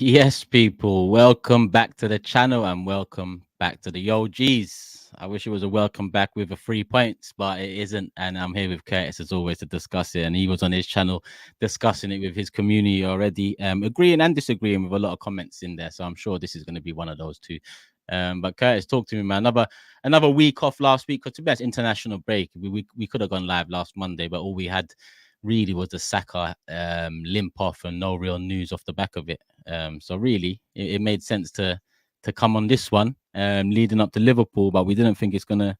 Yes, people, welcome back to the channel and welcome back to the OGs. I wish it was a welcome back with a 3 points, but it isn't. And I'm here with Curtis as always to discuss it. And he was on his channel discussing it with his community already, agreeing and disagreeing with a lot of comments in there. So I'm sure this is going to be one of those two. But Curtis, talk to me, man. Another week off last week, because to be honest, international break. We could have gone live last Monday, but all we had really was the Saka limp off and no real news off the back of it. So really, it made sense to come on this one, leading up to Liverpool, but we didn't think it's gonna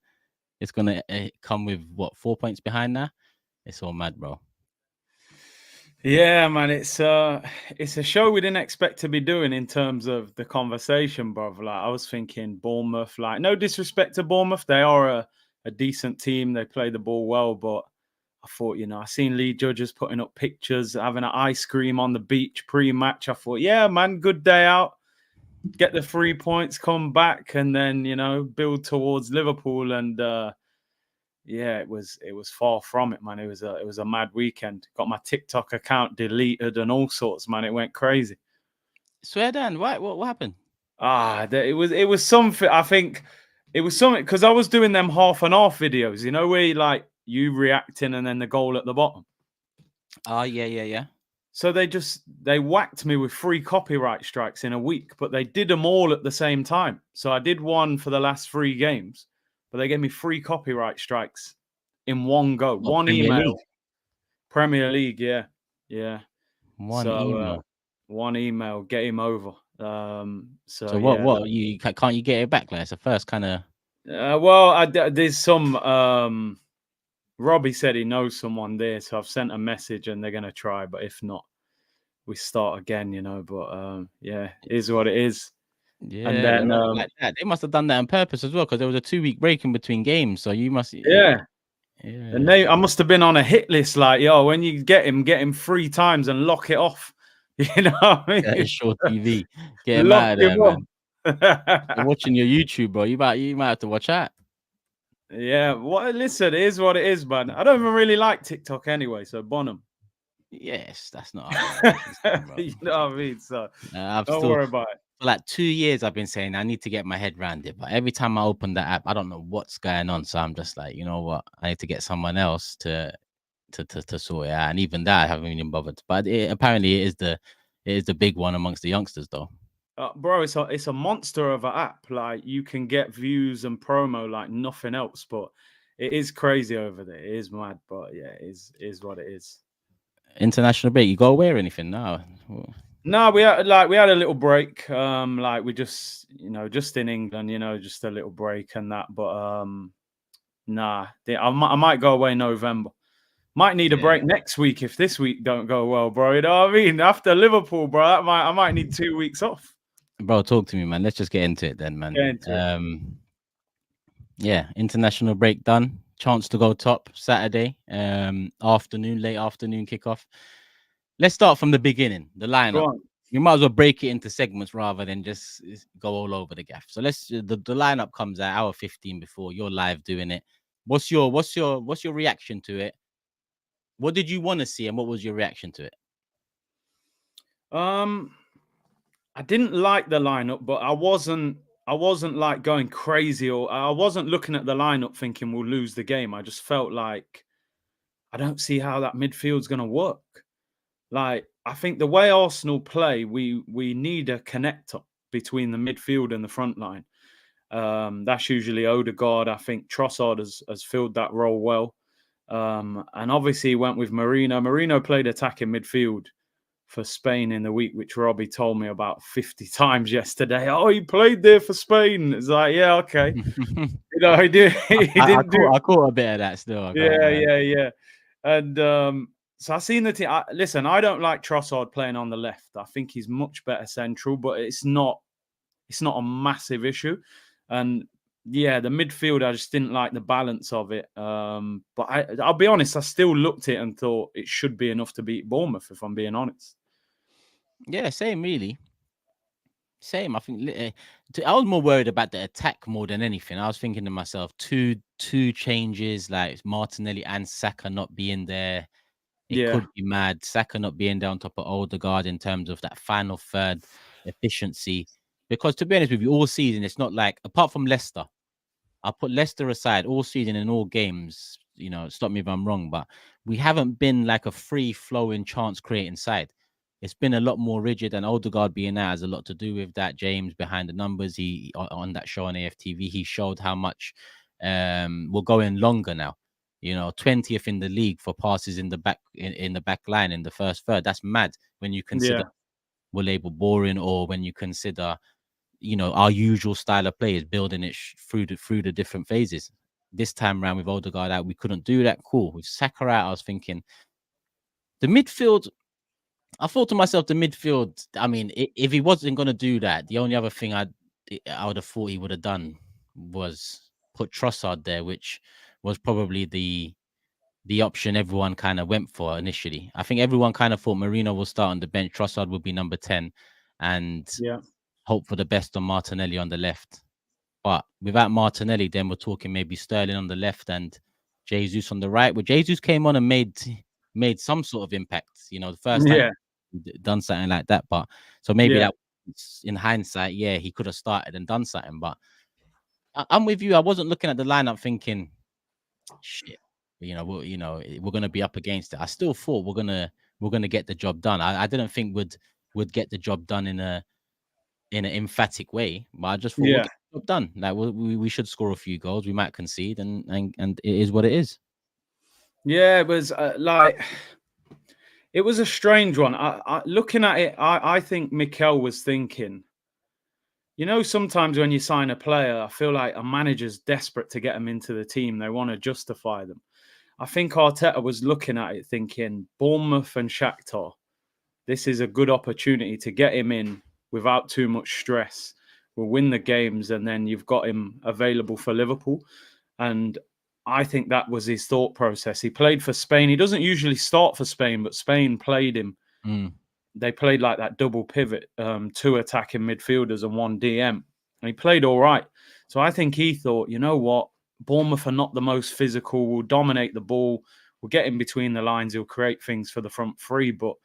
come with what 4 points behind now. It's all mad, bro. Yeah, man, it's a show we didn't expect to be doing in terms of the conversation, bro. Like I was thinking Bournemouth, like no disrespect to Bournemouth, they are a decent team. They play the ball well, but I thought, I seen Lee Judges putting up pictures, having an ice cream on the beach pre-match. I thought, yeah, man, good day out. Get the 3 points, come back, and then build towards Liverpool. And yeah, it was far from it, man. It was a mad weekend. Got my TikTok account deleted and all sorts, man. It went crazy. Swear down, what happened? It was something. I think it was something because I was doing them half and half videos. Where you reacting and then the goal at the bottom. Oh yeah. So they whacked me with 3 copyright strikes in a week, but they did them all at the same time. So I did one for the last 3 games, but they gave me 3 copyright strikes in one go. One Premier email. League? Premier League, yeah. One email. One email, get him over. So what you can't you get it back? Like it's the first kind of. There's some. Robbie said he knows someone there, so I've sent a message and they're gonna try. But if not, we start again, But yeah, it is what it is. Yeah, and then like that. They must have done that on purpose as well, because there was a 2-week break in between games. So you must. Yeah. And I must have been on a hit list. Like, when you get him 3 times and lock it off. You know what I mean? That is short TV. Get him out of there, man. You're watching your YouTube, bro. You might have to watch out. Yeah, listen, it is what it is, man. I don't even really like TikTok anyway, so Bonham. Yes, that's not. You know what I mean? So don't worry about it. For like 2 years, I've been saying I need to get my head around it, but every time I open that app, I don't know what's going on. So I'm just like, you know what? I need to get someone else to sort it out. And even that, I haven't even bothered. But apparently, it is the big one amongst the youngsters, though. Bro, it's a monster of an app. Like you can get views and promo like nothing else, but it is crazy over there. It is mad, but yeah, it is what it is. International break, you go away or anything? No. No, we had a little break. Like we just just in England, just a little break and that. But nah, I might go away in November. Might need a break next week if this week don't go well, bro. You know what I mean? After Liverpool, bro, I might need 2 weeks off. Bro, talk to me, man. Let's just get into it then, man. Yeah, international break done. Chance to go top Saturday late afternoon kickoff. Let's start from the beginning. The lineup. We might as well break it into segments rather than just go all over the gaff. So the lineup comes out hour 15 before. You're live doing it. What's your reaction to it? What did you want to see and what was your reaction to it? I didn't like the lineup, but I wasn't like going crazy, or I wasn't looking at the lineup thinking we'll lose the game. I just felt like I don't see how that midfield's going to work. Like, I think the way Arsenal play, we need a connector between the midfield and the front line. That's usually Odegaard. I think Trossard has filled that role well. And obviously he went with Marino. Marino played attacking midfield for Spain in the week, which Robbie told me about 50 times yesterday. Oh, he played there for Spain. It's like, yeah, okay. He did. I caught a bit of that still. Yeah. And so I seen the team. Listen, I don't like Trossard playing on the left. I think he's much better central, but it's not a massive issue. And yeah, the midfield, I just didn't like the balance of it. But I'll be honest, I still looked at it and thought it should be enough to beat Bournemouth, if I'm being honest. Yeah, same really. Same. I think I was more worried about the attack more than anything. I was thinking to myself, two changes, like Martinelli and Saka not being there. It could be mad. Saka not being there on top of Odegaard in terms of that final third. efficiency. Because to be honest with you, all season, it's not like, apart from Leicester, I'll put Leicester aside, all season in all games, stop me if I'm wrong, but we haven't been like a free-flowing, chance-creating side. It's been a lot more rigid, and Odegaard being out has a lot to do with that. James behind the numbers, he on that show on AFTV, he showed how much we're going longer now. 20th in the league for passes in the back line in the first third. That's mad when you consider we're labeled boring, or when you consider our usual style of play is building it through the different phases. This time around with Odegaard out, we couldn't do that. Cool. With Saka out, I was thinking the midfield. I thought to myself, the midfield. I mean, if he wasn't going to do that, the only other thing I would have thought he would have done was put Trossard there, which was probably the option everyone kind of went for initially. I think everyone kind of thought Marino will start on the bench, Trossard would be number 10, and hope for the best on Martinelli on the left. But without Martinelli, then we're talking maybe Sterling on the left and Jesus on the right. But Jesus came on and made some sort of impact. The first time done something like that. But so maybe that in hindsight, he could have started and done something. But I'm with you. I wasn't looking at the lineup thinking, shit, we're gonna be up against it. I still thought we're gonna get the job done. I didn't think would get the job done in an emphatic way, but I just thought we'll get the job done. Like we should score a few goals. We might concede, and it is what it is. Yeah, it was it was a strange one. I looking at it, I think Mikel was thinking, sometimes when you sign a player, I feel like a manager's desperate to get them into the team. They want to justify them. I think Arteta was looking at it thinking, Bournemouth and Shakhtar, this is a good opportunity to get him in without too much stress. We'll win the games, and then you've got him available for Liverpool. And I think that was his thought process. He played for Spain. He doesn't usually start for Spain, but Spain played him. They played like that double pivot, 2 attacking midfielders and 1 DM. And he played all right. So I think he thought, you know what? Bournemouth are not the most physical. We'll dominate the ball. We'll get in between the lines. He'll create things for the front three. But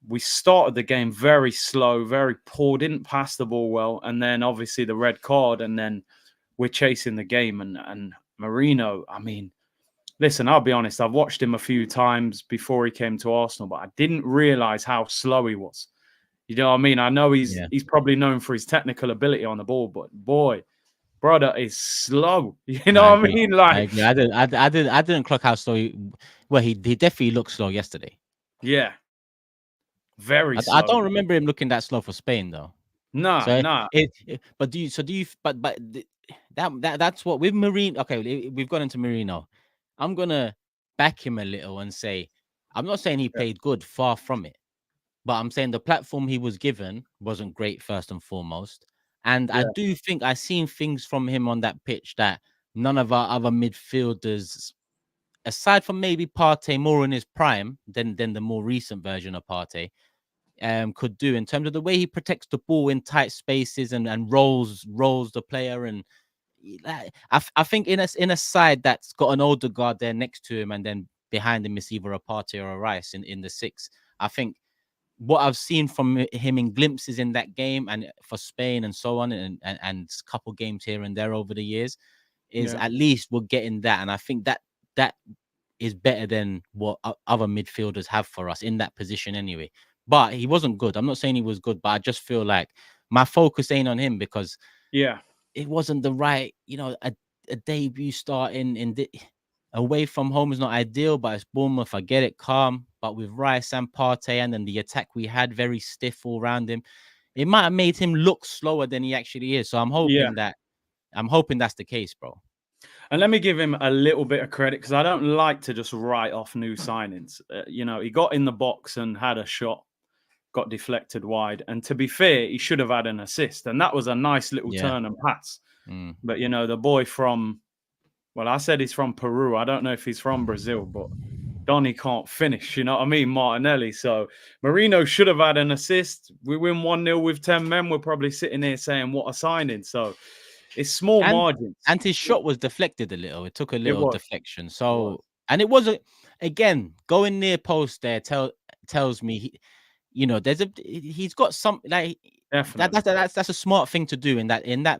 we started the game very slow, very poor, didn't pass the ball well. And then obviously the red card. And then we're chasing the game. And Marino, I mean, listen, I'll be honest. I've watched him a few times before he came to Arsenal, but I didn't realize how slow he was. You know what I mean? I know he's probably known for his technical ability on the ball, but boy, brother is slow. You know what I mean? Like, I didn't clock how slow. He definitely looked slow yesterday. Yeah, very slow. I don't remember him looking that slow for Spain though. No. That's what with Marino. Okay, we've gone into Marino. I'm gonna back him a little and say, I'm not saying he played good, far from it, but I'm saying the platform he was given wasn't great first and foremost. And I do think I've seen things from him on that pitch that none of our other midfielders, aside from maybe Partey, more in his prime than the more recent version of Partey, could do in terms of the way he protects the ball in tight spaces and rolls the player. And I think in a side that's got an Odegaard there next to him, and then behind him is either a Partey or a Rice in the 6. I think what I've seen from him in glimpses in that game and for Spain and so on, and a couple games here and there over the years, is at least we're getting that. And I think that is better than what other midfielders have for us in that position anyway. But he wasn't good. I'm not saying he was good, but I just feel like my focus ain't on him because it wasn't the right, a debut start away from home is not ideal, but it's Bournemouth. I get it, calm. But with Rice and Partey and then the attack we had very stiff all around him, it might have made him look slower than he actually is. So I'm hoping that's the case, bro. And let me give him a little bit of credit because I don't like to just write off new signings. He got in the box and had a shot, got deflected wide. And to be fair, he should have had an assist. And that was a nice little turn and pass. But, the boy from, well, I said he's from Peru. I don't know if he's from Brazil, but Donny can't finish. You know what I mean? Martinelli. So Marino should have had an assist. We win 1-0 with 10 men. We're probably sitting here saying, what a signing. So it's small margins. And his shot was deflected a little. It took a little deflection. So, and it wasn't, again, going near post there tells me you know, he's got some like Definitely. that's a smart thing to do. In that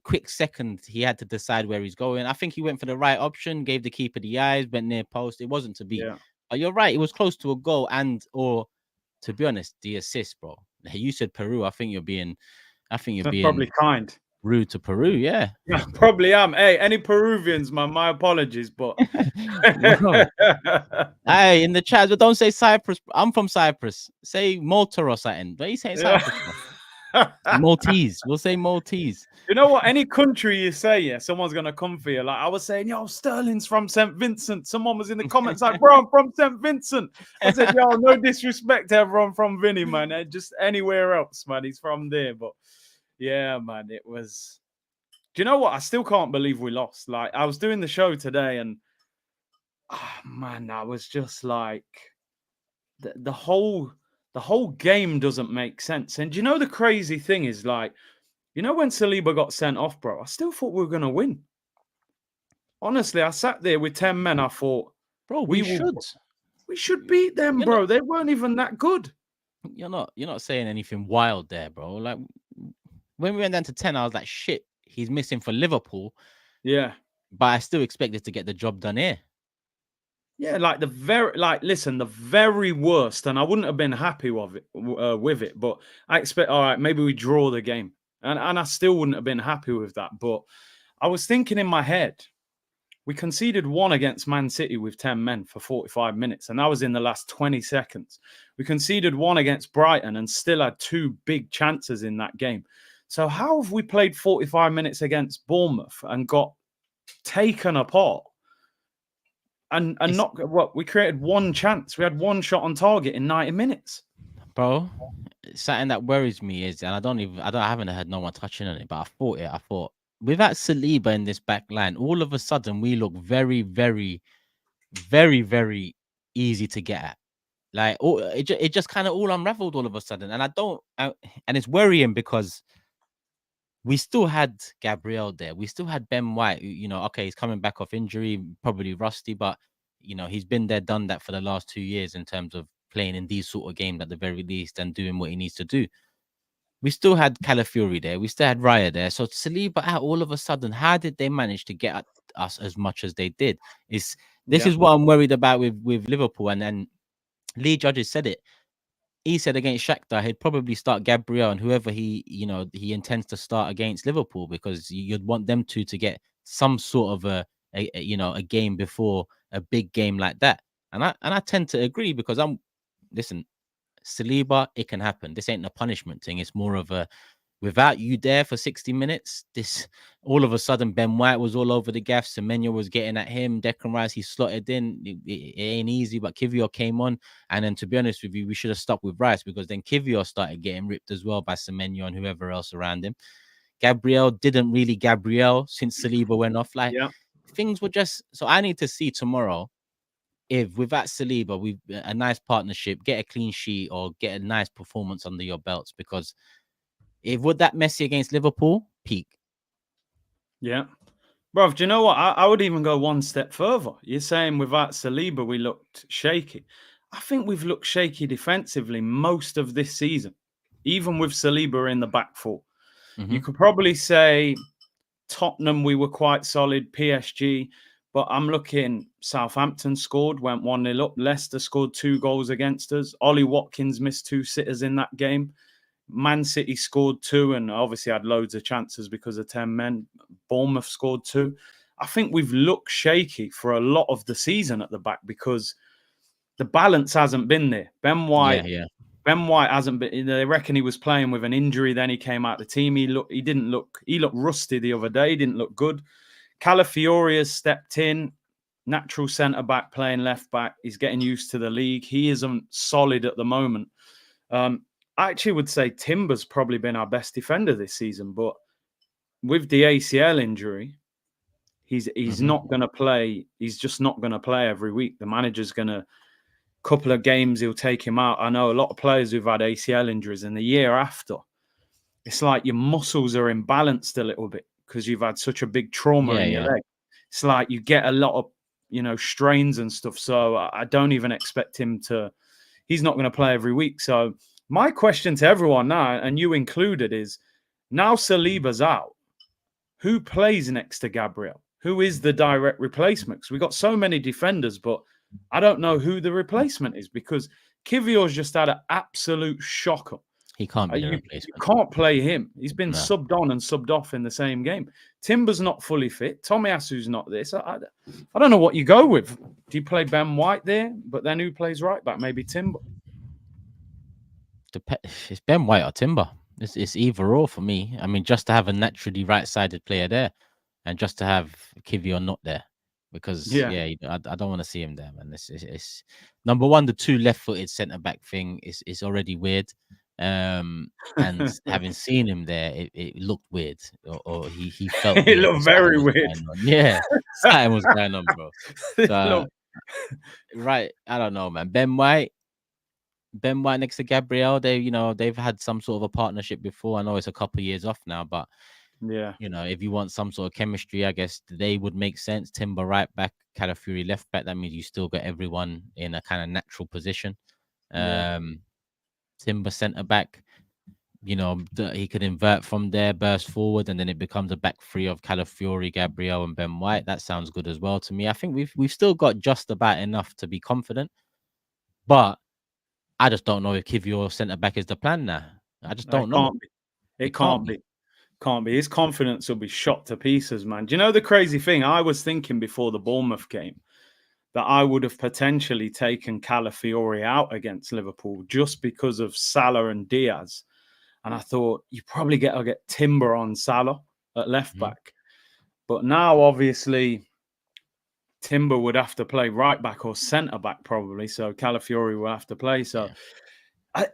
quick second, he had to decide where he's going. I think he went for the right option, gave the keeper the eyes, went near post. It wasn't to be. Yeah. But you're right, it was close to a goal, and or to be honest, the assist, bro. You said Peru. I think you're being That's probably kind. rude to Peru. Yeah. I probably am. Hey, any Peruvians, man, my apologies, but No. Hey, in the chat, but don't say Cyprus. I'm from Cyprus. Say Malta or something. Don't you say Cyprus? Maltese. We'll say Maltese. You know what? Any country you say, yeah, someone's gonna come for you. Like I was saying, yo, Sterling's from St. Vincent. Someone was in the comments like, bro, I'm from St. Vincent. I said, yo, no disrespect to everyone from Vinny, man. Just anywhere else, man. He's from there. But yeah, man, it was. Do you know what? I still can't believe we lost. Like I was doing the show today, and man, I was just like, the whole game doesn't make sense. And do you know the crazy thing is, like, you know, when Saliba got sent off, bro, I still thought we were gonna win. Honestly, I sat there with 10 men. I thought, bro, we should beat them, bro. They weren't even that good. You're not saying anything wild there, bro. Like when we went down to 10, I was like, shit, he's missing for Liverpool. Yeah. But I still expected to get the job done here. Yeah, like the very worst, and I wouldn't have been happy with it, but I expect, all right, maybe we draw the game. And I still wouldn't have been happy with that. But I was thinking in my head, we conceded 1 against Man City with 10 men for 45 minutes, and that was in the last 20 seconds. We conceded 1 against Brighton and still had 2 big chances in that game. So how have we played 45 minutes against Bournemouth and got taken apart? And not what we created 1 chance. We had 1 shot on target in 90 minutes. Bro, something that worries me is, and I haven't heard no one touching on it, but I thought without Saliba in this back line, all of a sudden we look very, very, very, very easy to get at. Like it just kind of all unraveled all of a sudden. And and it's worrying because we still had Gabriel there. We still had Ben White. You know, okay, he's coming back off injury, probably rusty, but you know, he's been there, done that for the last 2 years in terms of playing in these sort of games at the very least and doing what he needs to do. We still had Calafiori there. We still had Raya there. So Saliba out all of a sudden, how did they manage to get at us as much as they did? This is what I'm worried about with Liverpool. And then Lee Judges said it. He said against Shakhtar, he'd probably start Gabriel and whoever he intends to start against Liverpool, because you'd want them to get some sort of a game before a big game like that. And I tend to agree, because listen, Saliba, it can happen. This ain't a punishment thing. It's more of a, without you there for 60 minutes, this all of a sudden Ben White was all over the gaff. Semenyo was getting at him. Declan Rice, he slotted in. It ain't easy, but Kivior came on. And then, to be honest with you, we should have stuck with Rice, because then Kivior started getting ripped as well by Semenyo and whoever else around him. Gabriel didn't really Gabriel since Saliba went off. Like, things were just, so I need to see tomorrow if without Saliba, we've a nice partnership, get a clean sheet or get a nice performance under your belts, because if would that Messi against Liverpool peak? Yeah. Bro, do you know what? I would even go 1 step further. You're saying without Saliba, we looked shaky. I think we've looked shaky defensively most of this season, even with Saliba in the back 4. Mm-hmm. You could probably say Tottenham, we were quite solid, PSG, but I'm looking, Southampton scored, went 1-0 up. Leicester scored 2 goals against us. Ollie Watkins missed 2 sitters in that game. Man City scored 2 and obviously had loads of chances because of 10 men. Bournemouth scored 2. I think we've looked shaky for a lot of the season at the back because the balance hasn't been there. Ben White hasn't been. They reckon he was playing with an injury. Then he came out the team. He looked rusty the other day. He didn't look good. Calafiori has stepped in, natural centre back playing left back. He's getting used to the league. He isn't solid at the moment. I actually would say Timber's probably been our best defender this season, but with the ACL injury, he's not going to play. He's just not going to play every week. The manager's going to, couple of games, he'll take him out. I know a lot of players who've had ACL injuries, and the year after, it's like your muscles are imbalanced a little bit because you've had such a big trauma in your leg. It's like you get a lot of, strains and stuff. So I don't even expect him to he's not going to play every week. So my question to everyone now, and you included, is now Saliba's out, who plays next to Gabriel? Who is the direct replacement? Because we've got so many defenders, but I don't know who the replacement is, because Kivior's just had an absolute shocker. He can't be the You replacement. can't play him. He's been No. subbed on and subbed off in the same game. Timber's not fully fit. Tomiyasu's not this. I don't know what you go with. Do you play Ben White there? But then who plays right back? Maybe Timber. It's Ben White or Timber. It's either or for me. I mean, just to have a naturally right-sided player there, and just to have Kivior not there, because I don't want to see him there, man. It's number one. The two left-footed centre-back thing is already weird. And having seen him there, it looked weird, or he felt it looked very weird. Yeah, something was going on, bro. So, right, I don't know, man. Ben White next to Gabriel, they've had some sort of a partnership before. I know it's a couple of years off now, but yeah, if you want some sort of chemistry, I guess they would make sense. Timber right back, Calafiori left back. That means you still got everyone in a kind of natural position. Timber centre back, he could invert from there, burst forward, and then it becomes a back three of Calafiori, Gabriel, and Ben White. That sounds good as well to me. I think we've still got just about enough to be confident, but I just don't know if Kivior centre back is the plan now. I just don't know. It can't be. Can't be. His confidence will be shot to pieces, man. Do you know the crazy thing? I was thinking before the Bournemouth game that I would have potentially taken Calafiori out against Liverpool just because of Salah and Diaz. And I thought you probably get Timber on Salah at left back. But now, obviously, Timber would have to play right back or centre back probably. So Calafiori will have to play. So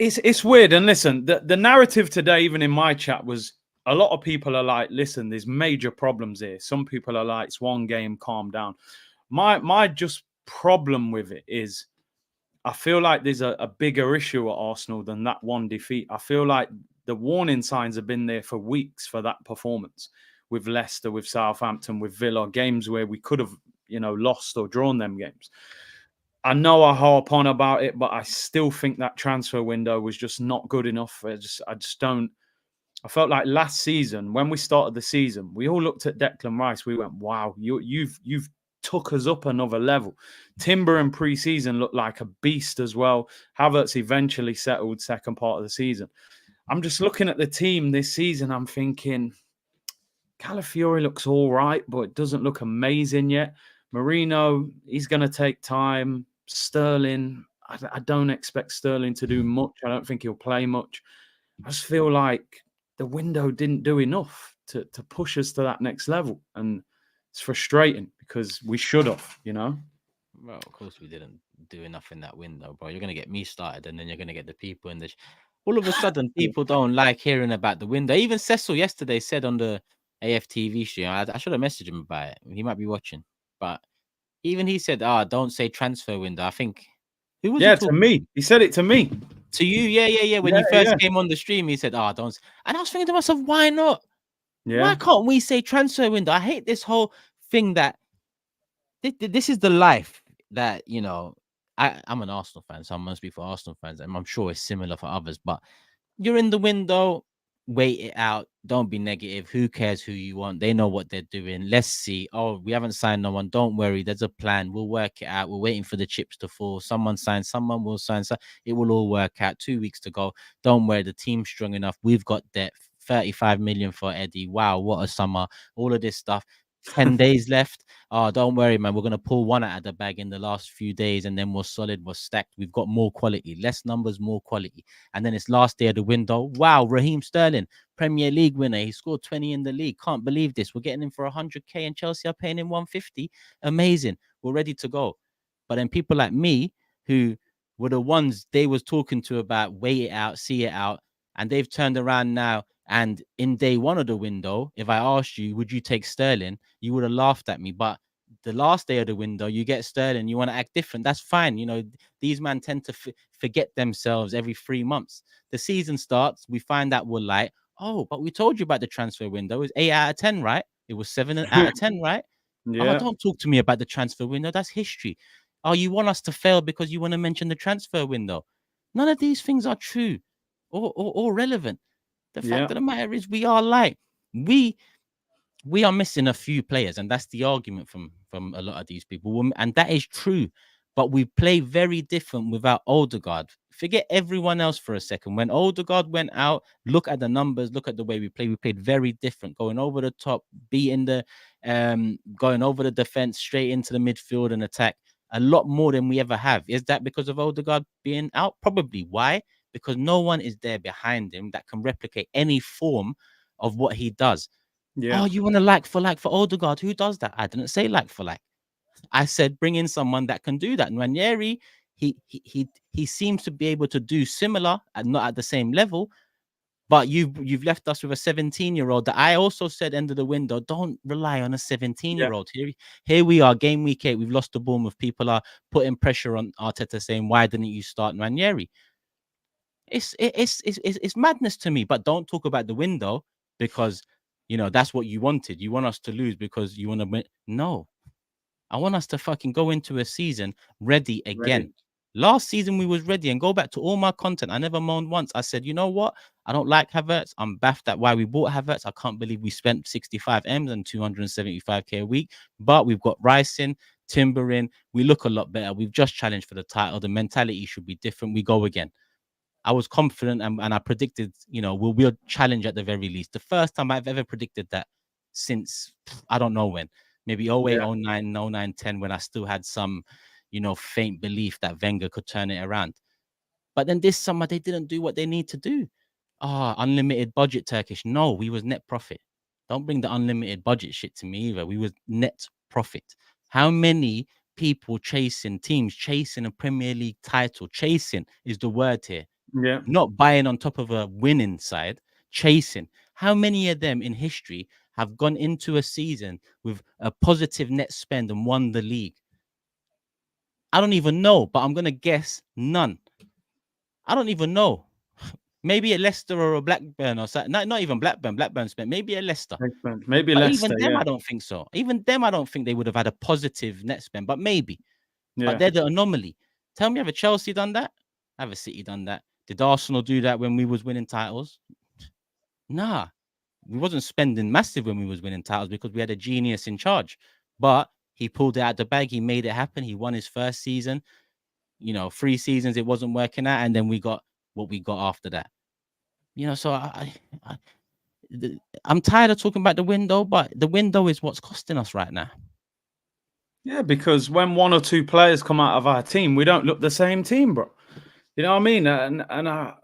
it's weird. And listen, the narrative today, even in my chat, was a lot of people are like, listen, there's major problems here. Some people are like, it's one game, calm down. My just problem with it is I feel like there's a bigger issue at Arsenal than that one defeat. I feel like the warning signs have been there for weeks for that performance with Leicester, with Southampton, with Villa, games where we could have, lost or drawn them games. I know I harp on about it, but I still think that transfer window was just not good enough. I just don't. I felt like last season, when we started the season, we all looked at Declan Rice. We went, wow, you've took us up another level. Timber in pre-season looked like a beast as well. Havertz eventually settled second part of the season. I'm just looking at the team this season. I'm thinking, Calafiori looks all right, but it doesn't look amazing yet. Marino, he's going to take time. Sterling, I don't expect Sterling to do much. I don't think he'll play much. I just feel like the window didn't do enough to push us to that next level. And it's frustrating because we should have, Well, of course we didn't do enough in that window, bro. You're going to get me started, and then you're going to get the people in the... All of a sudden, people don't like hearing about the window. Even Cecil yesterday said on the AFTV stream, I should have messaged him about it. He might be watching. But even he said, don't say transfer window. I think... Who was he talking to me? He said it to me. To you? Yeah. When you first came on the stream, he said, don't... And I was thinking to myself, why not? Yeah. Why can't we say transfer window? I hate this whole thing that... This is the life that, I'm an Arsenal fan, so I must be for Arsenal fans, and I'm sure it's similar for others, but you're in the window, wait it out, don't be negative. Who cares who you want? They know what they're doing. Let's see. Oh, we haven't signed no one. Don't worry, there's a plan. We'll work it out. We're waiting for the chips to fall. Someone signs, someone will sign. So it will all work out. 2 weeks to go. Don't worry, the team's strong enough. We've got depth. 35 million for Eddie. Wow, what a summer. All of this stuff. 10 days left. Oh, don't worry, man. We're going to pull one out of the bag in the last few days, and then we're solid, we're stacked. We've got more quality, less numbers, more quality. And then it's last day of the window. Wow, Raheem Sterling, Premier League winner. He scored 20 in the league. Can't believe this. We're getting him for 100K, and Chelsea are paying him 150. Amazing. We're ready to go. But then people like me, who were the ones they was talking to about wait it out, see it out, and they've turned around now. And in day one of the window, if I asked you, would you take Sterling? You would have laughed at me. But the last day of the window, you get Sterling, you want to act different. That's fine. These men tend to forget themselves every 3 months. The season starts, we find out we're like, oh, but we told you about the transfer window. It was 8 out of 10, right? It was 7 out of 10, right? Yeah. Oh, don't talk to me about the transfer window. That's history. Oh, you want us to fail because you want to mention the transfer window. None of these things are true or relevant. The Yeah. fact of the matter is, we are like we are missing a few players, and that's the argument from a lot of these people, and that is true. But we play very different without Odegaard. Forget everyone else for a second. When Odegaard went out, look at the numbers, look at the way we play. We played very different, going over the top, beating the, going over the defense, straight into the midfield and attack. A lot more than we ever have. Is that because of Odegaard being out? Probably. Why? Because no one is there behind him that can replicate any form of what he does. Yeah. Oh, you want to like for Odegaard? Who does that? I didn't say like for like. I said bring in someone that can do that. And Ranieri, he seems to be able to do similar and not at the same level. But you've left us with a 17-year-old that I also said end of the window. Don't rely on a 17-year-old. Here we are, game week 8. We've lost the Bournemouth. People are putting pressure on Arteta, saying, why didn't you start Ranieri? It's madness to me. But don't talk about the window, because that's what you wanted. You want us to lose because you want to win. No, I want us to fucking go into a season ready again. Ready. Last season we was ready, and go back to all my content. I never moaned once. I said, you know what? I don't like Havertz. I'm baffed at why we bought Havertz. I can't believe we spent 65 M's and 275k a week. But we've got Rice in, Timber in. We look a lot better. We've just challenged for the title. The mentality should be different. We go again. I was confident, and I predicted, we'll challenge at the very least. The first time I've ever predicted that since, I don't know when, maybe 08, 09, 09, 10, when I still had some, faint belief that Wenger could turn it around. But then this summer, they didn't do what they need to do. Unlimited budget Turkish. No, we was net profit. Don't bring the unlimited budget shit to me either. We was net profit. How many people teams chasing a Premier League title? Chasing is the word here. Yeah. Not buying on top of a winning side, chasing. How many of them in history have gone into a season with a positive net spend and won the league? I don't even know, but I'm going to guess none. I don't even know. Maybe a Leicester or a Blackburn or something. Not even Blackburn. Blackburn spent. Maybe a Leicester. Maybe But Leicester. Even them, I don't think so. Even them, I don't think they would have had a positive net spend, but maybe. Yeah. But they're the anomaly. Tell me, have a Chelsea done that? Have a City done that? Did Arsenal do that when we was winning titles? Nah, we wasn't spending massive when we was winning titles because we had a genius in charge. But he pulled it out the bag. He made it happen. He won his first season. 3 seasons it wasn't working out, and then we got what we got after that. So I'm tired of talking about the window, but the window is what's costing us right now. Yeah, because when one or two players come out of our team, we don't look the same team, bro. You know what I mean? And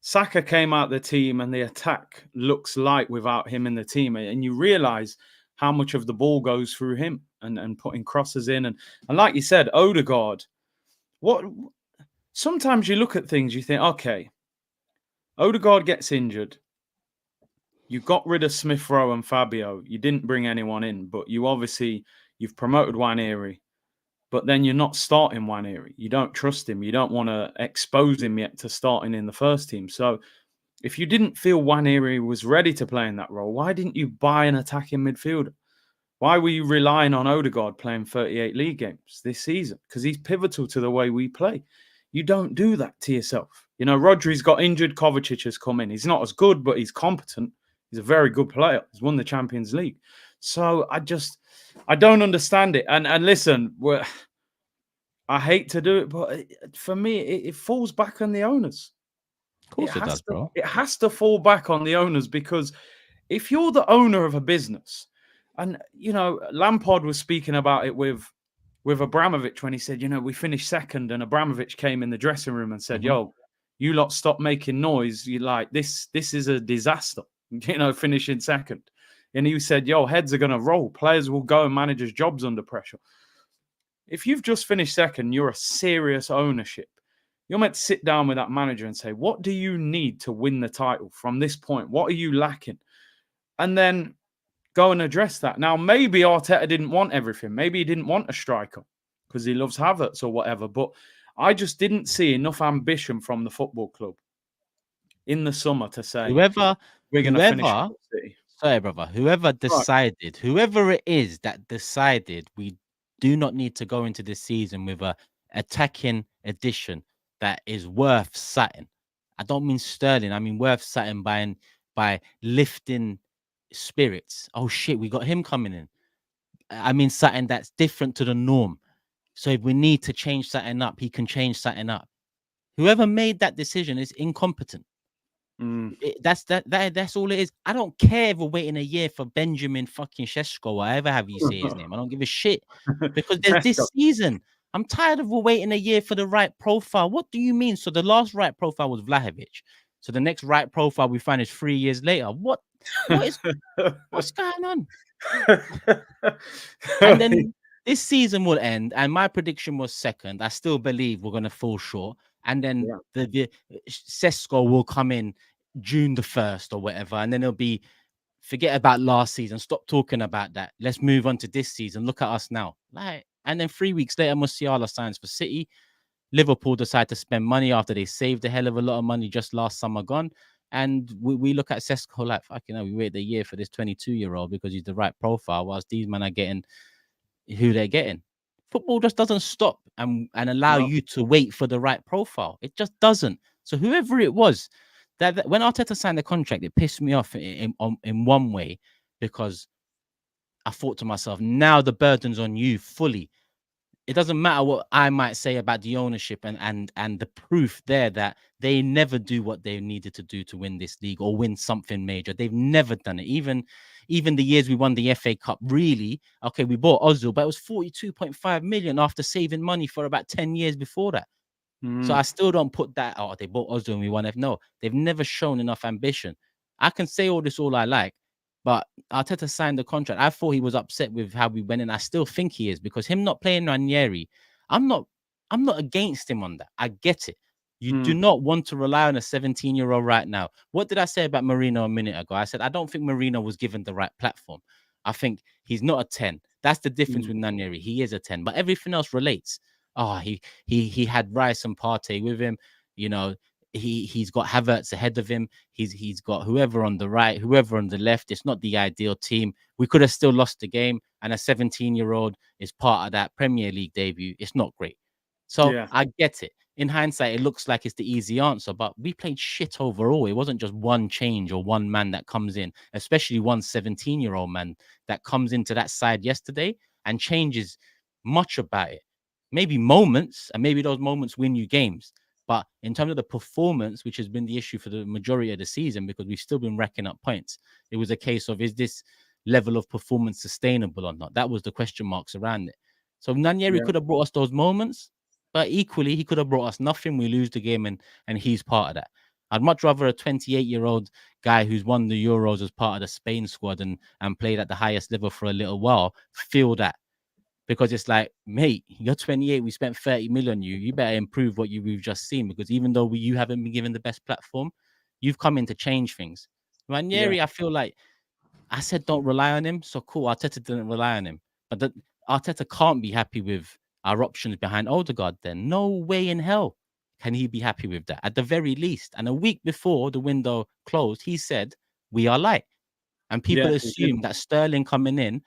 Saka came out the team, and the attack looks light without him in the team. And you realise how much of the ball goes through him and putting crosses in. And like you said, Odegaard, sometimes you look at things, you think, okay, Odegaard gets injured. You got rid of Smith Rowe and Fabio. You didn't bring anyone in, but you've promoted Nwaneri. But then you're not starting Nwaneri. You don't trust him. You don't want to expose him yet to starting in the first team. So if you didn't feel Nwaneri was ready to play in that role, why didn't you buy an attacking midfielder? Why were you relying on Odegaard playing 38 league games this season? Because he's pivotal to the way we play. You don't do that to yourself. Rodri's got injured. Kovacic has come in. He's not as good, but he's competent. He's a very good player. He's won the Champions League. So I don't understand it. And listen, I hate to do it, but for me, it falls back on the owners. Of course it does, bro. It has to fall back on the owners, because if you're the owner of a business, and Lampard was speaking about it with Abramovich when he said, we finished second, and Abramovich came in the dressing room and said, "Yo, you lot stop making noise. You like this is a disaster." Finishing second. And he said, "Yo, heads are going to roll. Players will go and managers' jobs under pressure." If you've just finished second, you're a serious ownership. You're meant to sit down with that manager and say, what do you need to win the title from this point? What are you lacking? And then go and address that. Now, maybe Arteta didn't want everything. Maybe he didn't want a striker because he loves Havertz or whatever. But I just didn't see enough ambition from the football club in the summer to say, we're going to finish City. Sorry, brother. Whoever it is that decided we do not need to go into this season with a attacking addition, that is worth something. I don't mean sterling. I mean worth something by lifting spirits. Oh shit, we got him coming in. I mean something that's different to the norm. So if we need to change something up, he can change something up. Whoever made that decision is incompetent. That's all it is. I don't care if we're waiting a year for Benjamin fucking Shesko, whatever have you say his name. I don't give a shit because there's this season. I'm tired of waiting a year for the right profile. What do you mean? So the last right profile was Vlahovic. So the next right profile we find is 3 years later. What's going on? And then this season will end, and my prediction was second. I still believe we're gonna fall short, and then the Sesko will come in June the 1st or whatever, and then it'll be forget about last season. Stop talking about that. Let's move on to this season. Look at us now. Like, and then 3 weeks later, Musiala signs for City. Liverpool decide to spend money after they saved a hell of a lot of money just last summer gone. And we look at Sesko like, fucking hell, we wait a year for this 22-year-old because he's the right profile, whilst these men are getting who they're getting. Football just doesn't stop and allow you to wait for the right profile. It just doesn't. So whoever it was, that when Arteta signed the contract, it pissed me off in one way because I thought to myself, now the burden's on you fully. It doesn't matter what I might say about the ownership and the proof there that they never do what they needed to do to win this league or win something major. They've never done it. Even the years we won the FA Cup, really, okay, we bought Ozil, but it was 42.5 million after saving money for about 10 years before that. So I still don't put that out. They bought Ozil and we won. No, they've never shown enough ambition. I can say all this all I like, but Arteta signed the contract. I thought he was upset with how we went in. I still think he is because him not playing Ranieri, I'm not against him on that. I get it. You do not want to rely on a 17-year-old right now. What did I say about Mourinho a minute ago? I said, I don't think Mourinho was given the right platform. I think he's not a 10. That's the difference with Ranieri. He is a 10, but everything else relates. Oh, he had Rice and Partey with him. You know, he's got Havertz ahead of him. He's got whoever on the right, whoever on the left. It's not the ideal team. We could have still lost the game, and a 17-year-old is part of that Premier League debut. It's not great. So I get it. In hindsight, it looks like it's the easy answer, but we played shit overall. It wasn't just one change or one man that comes in, especially one 17-year-old man that comes into that side yesterday and changes much about it. Maybe moments, and maybe those moments win you games. But in terms of the performance, which has been the issue for the majority of the season, because we've still been racking up points, it was a case of, is this level of performance sustainable or not? That was the question marks around it. So Ranieri could have brought us those moments, but equally, he could have brought us nothing. We lose the game, and he's part of that. I'd much rather a 28-year-old guy who's won the Euros as part of the Spain squad and played at the highest level for a little while feel that. Because it's like, mate, you're 28. We spent 30 million on you. You better improve what we've just seen. Because even though you haven't been given the best platform, you've come in to change things. Ranieri, I feel like I said don't rely on him. So cool, Arteta didn't rely on him. But Arteta can't be happy with our options behind Odegaard then. No way in hell can he be happy with that, at the very least. And a week before the window closed, he said, we are light. And people assume that Sterling coming in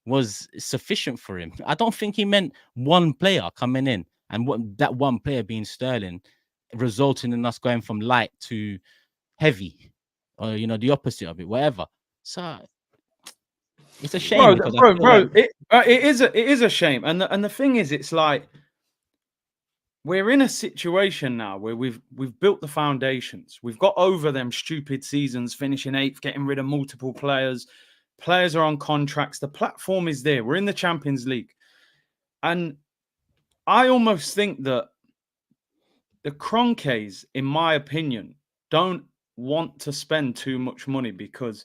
was sufficient for him. I don't think he meant one player coming in and that one player being Sterling, resulting in us going from light to heavy, or the opposite of it, whatever. So it's a shame, bro. It is a shame, and the thing is, it's like we're in a situation now where we've built the foundations. We've got over them stupid seasons, finishing 8th, getting rid of multiple players. Players are on contracts. The platform is there. We're in the Champions League. And I almost think that the Kroenkes, in my opinion, don't want to spend too much money, because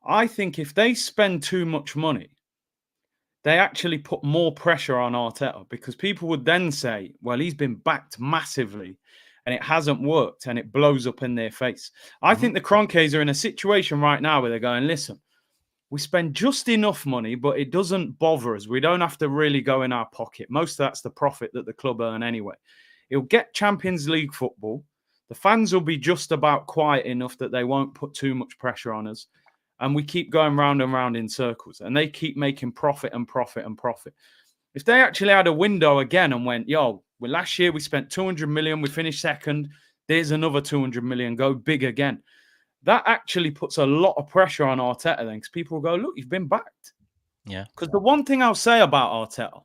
I think if they spend too much money, they actually put more pressure on Arteta, because people would then say, well, he's been backed massively and it hasn't worked, and it blows up in their face. I think the Kroenkes are in a situation right now where they're going, listen, we spend just enough money, but it doesn't bother us. We don't have to really go in our pocket. Most of that's the profit that the club earn anyway. It'll get Champions League football. The fans will be just about quiet enough that they won't put too much pressure on us. And we keep going round and round in circles. And they keep making profit and profit and profit. If they actually had a window again and went, yo, Well, last year we spent 200 million. We finished second. There's another 200 million. Go big again. That actually puts a lot of pressure on Arteta then, because people go, look, you've been backed. Yeah. Because the one thing I'll say about Arteta,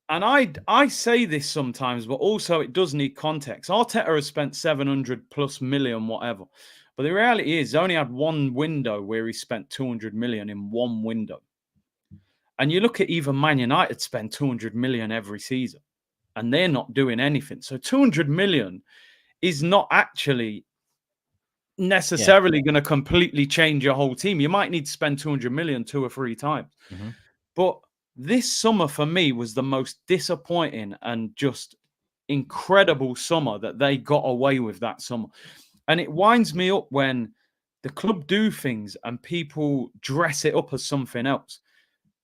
and I say this sometimes, but also it does need context. Arteta has spent 700 plus million, whatever. But the reality is, he only had one window where he spent 200 million in one window. And you look at even Man United spend 200 million every season, and they're not doing anything. So 200 million is not actually necessarily going to completely change your whole team. You might need to spend 200 million 2 or 3 times. Mm-hmm. But this summer for me was the most disappointing and just incredible summer that they got away with that summer. And it winds me up when the club do things and people dress it up as something else.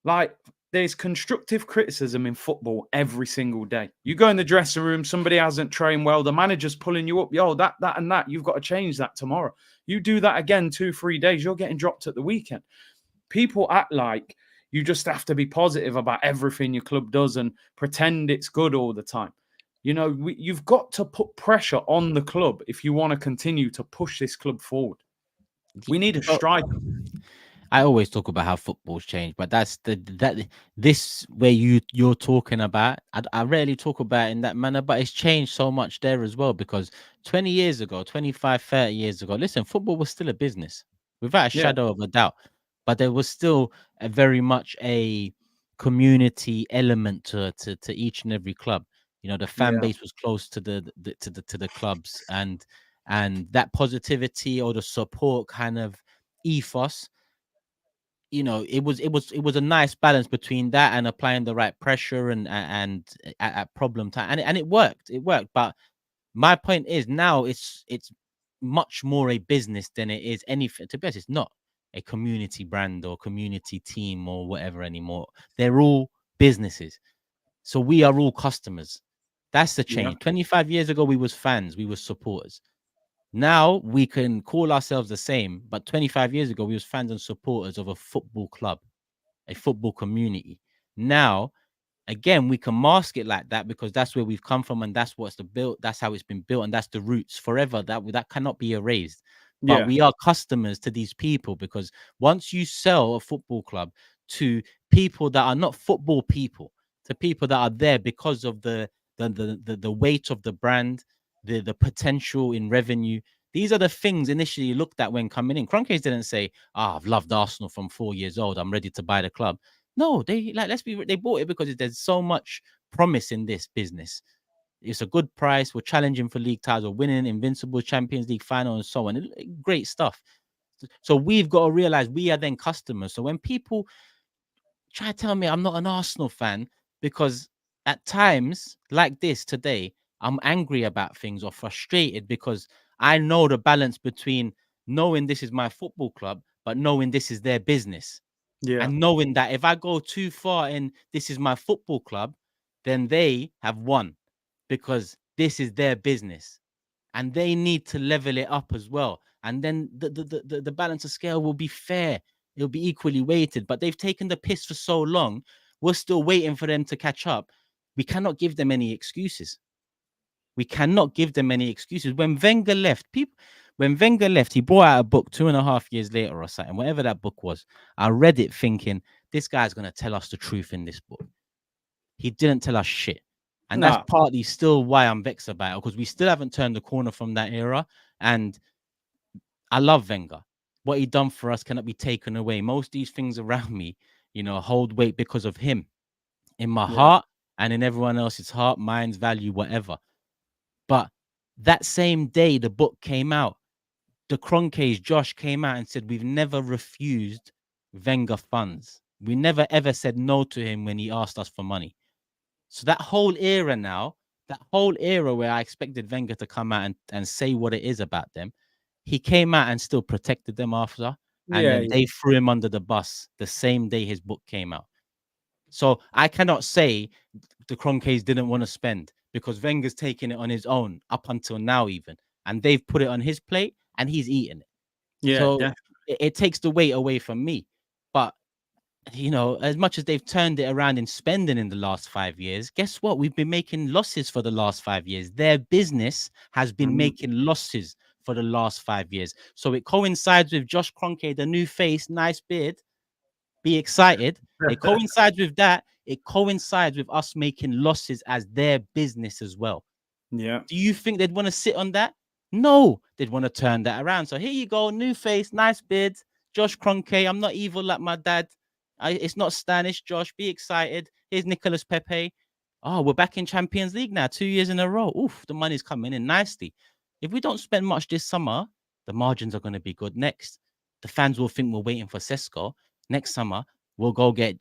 Like, there's constructive criticism in football every single day. You go in the dressing room, somebody hasn't trained well, the manager's pulling you up. Yo, that, and that, you've got to change that tomorrow. You do that again 2-3 days, you're getting dropped at the weekend. People act like you just have to be positive about everything your club does and pretend it's good all the time. You know, you've got to put pressure on the club if you want to continue to push this club forward. We need a striker. I always talk about how football's changed, but that's this where you're talking about. I rarely talk about it in that manner, but it's changed so much there as well, because 20 years ago, 25, 30 years ago, listen, football was still a business without a shadow of a doubt, but there was still a very much a community element to each and every club. You know, the fan base was close to the clubs, and that positivity or the support kind of ethos, you know, it was a nice balance between that and applying the right pressure and at problem time, and it worked. But my point is, now it's much more a business than it is anything. To be honest, it's not a community brand or community team or whatever anymore. They're all businesses, so we are all customers. That's the change. 25 years ago we was fans, we were supporters. Now we can call ourselves the same, but 25 years ago we was fans and supporters of a football club, a football community. Now, again, we can mask it like that because that's where we've come from, and that's what's the built. That's how it's been built, and that's the roots forever. That cannot be erased. But we are customers to these people, because once you sell a football club to people that are not football people, to people that are there because of the weight of the brand, the potential in revenue. These are the things initially looked at when coming in. Kroenkes didn't say, I've loved Arsenal from 4 years old, I'm ready to buy the club. No, they they bought it because there's so much promise in this business. It's a good price. We're challenging for league titles, we're winning Invincible Champions League final and so on. Great stuff. So we've got to realize we are then customers. So when people try to tell me I'm not an Arsenal fan, because at times like this today, I'm angry about things or frustrated because I know the balance between knowing this is my football club, but knowing this is their business. And knowing that if I go too far in this is my football club, then they have won, because this is their business. And they need to level it up as well. And then the balance of scale will be fair. It'll be equally weighted. But they've taken the piss for so long. We're still waiting for them to catch up. We cannot give them any excuses. We cannot give them any excuses. When Wenger left, he brought out a book 2.5 years later or something, whatever that book was. I read it thinking, this guy's going to tell us the truth in this book. He didn't tell us shit. And that's partly still why I'm vexed about it, because we still haven't turned the corner from that era. And I love Wenger. What he done for us cannot be taken away. Most of these things around me, you know, hold weight because of him. In my heart and in everyone else's heart, minds, value, whatever. But that same day the book came out, the Kroenkes, Josh, came out and said, we've never refused Wenger funds. We never, ever said no to him when he asked us for money. So that whole era now, that whole era where I expected Wenger to come out and say what it is about them, he came out and still protected them after. And then they threw him under the bus the same day his book came out. So I cannot say the Kroenkes didn't want to spend, because Wenger's taking it on his own up until now even. And they've put it on his plate and he's eating it. So it takes the weight away from me. But you know, as much as they've turned it around in spending in the last 5 years, guess what? We've been making losses for the last 5 years. Their business has been Mm. making losses for the last 5 years. So it coincides with Josh Kroenke, the new face, nice beard. Be excited. It coincides with that. It coincides with us making losses as their business as well. Yeah. Do you think they'd want to sit on that? No, they'd want to turn that around. So here you go, new face, nice beard, Josh Kroenke. I'm not evil like my dad. It's not Spanish, Josh. Be excited. Here's Nicolas Pepe. Oh, we're back in Champions League now, 2 years in a row. Oof, the money's coming in nicely. If we don't spend much this summer, the margins are going to be good next. The fans will think we're waiting for Sesko. Next summer, we'll go get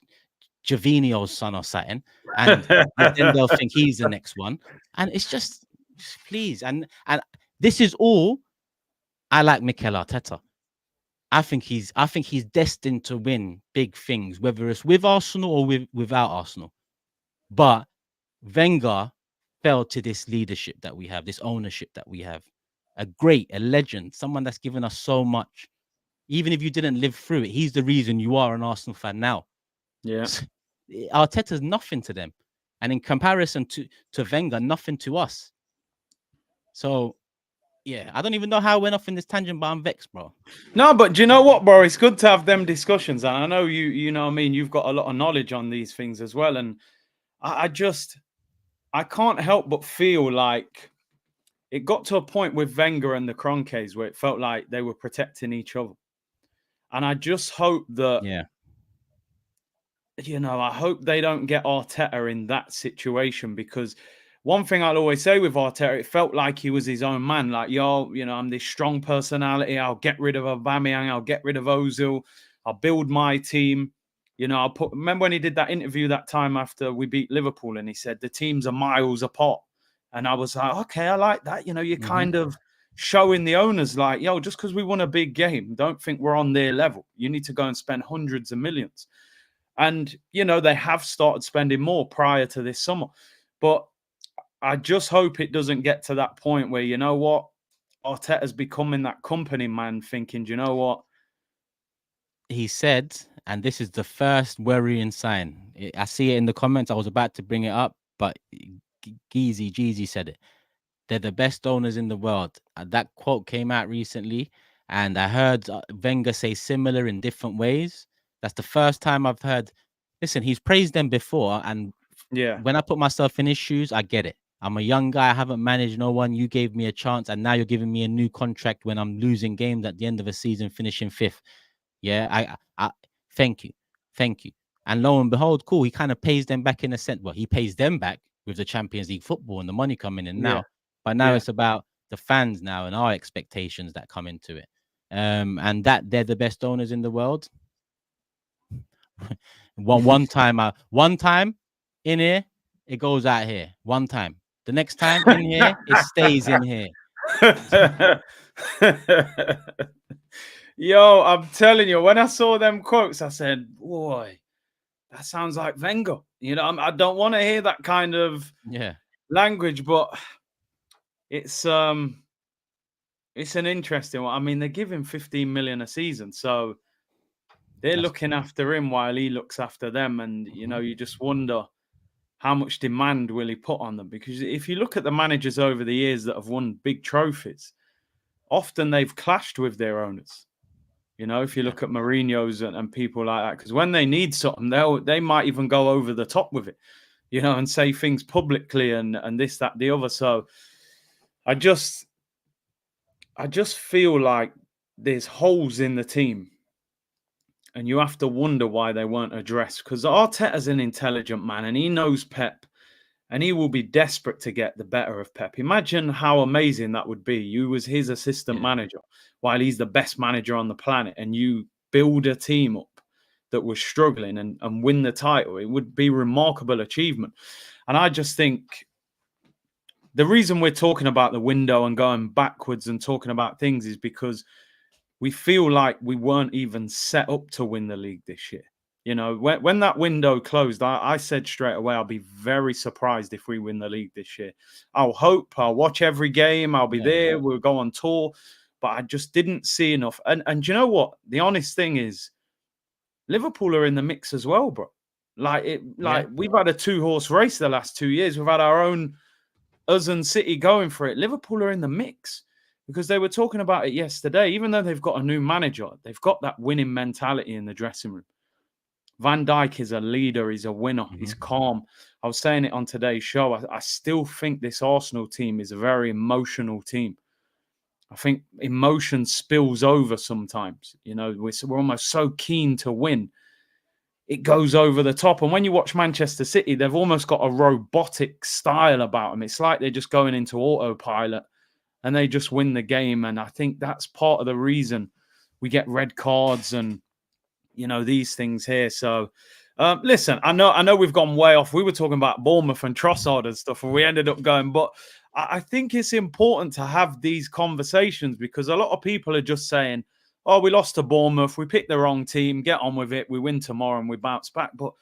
Javinio's son or something, and then they'll think he's the next one. And it's just, please, and this is all. I like Mikel Arteta. I think he's destined to win big things, whether it's with Arsenal or without Arsenal. But Wenger fell to this leadership that we have, this ownership that we have. A legend, someone that's given us so much. Even if you didn't live through it, he's the reason you are an Arsenal fan now. Yeah. Arteta's nothing to them. And in comparison to Wenger, nothing to us. So, yeah, I don't even know how I went off in this tangent, but I'm vexed, bro. No, but do you know what, bro? It's good to have them discussions. And I know you know what I mean, you've got a lot of knowledge on these things as well. And I can't help but feel like it got to a point with Wenger and the Kroenkes where it felt like they were protecting each other. And I just hope that, Yeah. I hope they don't get Arteta in that situation, because one thing I'll always say with Arteta, it felt like he was his own man. Like, I'm this strong personality. I'll get rid of Aubameyang. I'll get rid of Ozil. I'll build my team. Remember when he did that interview that time after we beat Liverpool, and he said the teams are miles apart. And I was like, okay, I like that. You're kind of showing the owners like, just because we won a big game, don't think we're on their level. You need to go and spend hundreds of millions. And, they have started spending more prior to this summer. But I just hope it doesn't get to that point where, you know what, Arteta's becoming that company man thinking, do you know what? He said, and this is the first worrying sign. I see it in the comments. I was about to bring it up, but Jeezy said it. They're the best owners in the world. That quote came out recently, and I heard Wenger say similar in different ways. That's the first time I've heard. Listen, he's praised them before, and when I put myself in his shoes, I get it. I'm a young guy. I haven't managed no one. You gave me a chance, and now you're giving me a new contract when I'm losing games at the end of a season, finishing fifth. Yeah, I thank you. And lo and behold, cool. He kind of pays them back in a sense. Well, he pays them back with the Champions League football and the money coming in now. But now it's about the fans now and our expectations that come into it. And that they're the best owners in the world. one time in here, it goes out here. One time. The next time in here, it stays in here. Yo, I'm telling you, when I saw them quotes, I said, boy, that sounds like Wenger. I don't want to hear that kind of language, but it's an interesting one. I mean, they give him 15 million a season, so they're looking after him while he looks after them. And, you just wonder how much demand will he put on them? Because if you look at the managers over the years that have won big trophies, often they've clashed with their owners. If you look at Mourinho's and people like that, because when they need something, they might even go over the top with it, and say things publicly and this, that, the other. So I just feel like there's holes in the team, and you have to wonder why they weren't addressed. Because Arteta's an intelligent man, and he knows Pep, and he will be desperate to get the better of Pep. Imagine how amazing that would be. You was his assistant manager while he's the best manager on the planet, and you build a team up that was struggling and win the title. It would be a remarkable achievement. And I just think the reason we're talking about the window and going backwards and talking about things is because we feel like we weren't even set up to win the league this year. When that window closed, I said straight away, I'll be very surprised if we win the league this year. I'll watch every game. I'll be there. We'll go on tour. But I just didn't see enough. And you know what? The honest thing is, Liverpool are in the mix as well, bro. We've had a 2-horse race the last 2 years. We've had our own us and City going for it. Liverpool are in the mix because they were talking about it yesterday. Even though they've got a new manager, they've got that winning mentality in the dressing room. Van Dijk is a leader. He's a winner. He's calm. I was saying it on today's show. I still think this Arsenal team is a very emotional team. I think emotion spills over sometimes. You know, we're almost so keen to win. It goes over the top. And when you watch Manchester City, they've almost got a robotic style about them. It's like they're just going into autopilot and they just win the game. And I think that's part of the reason we get red cards and, you know, these things here. So, listen, I know we've gone way off. We were talking about Bournemouth and Trossard and stuff, and we ended up going, but I think it's important to have these conversations because a lot of people are just saying, oh, we lost to Bournemouth, we picked the wrong team, get on with it, we win tomorrow and we bounce back. But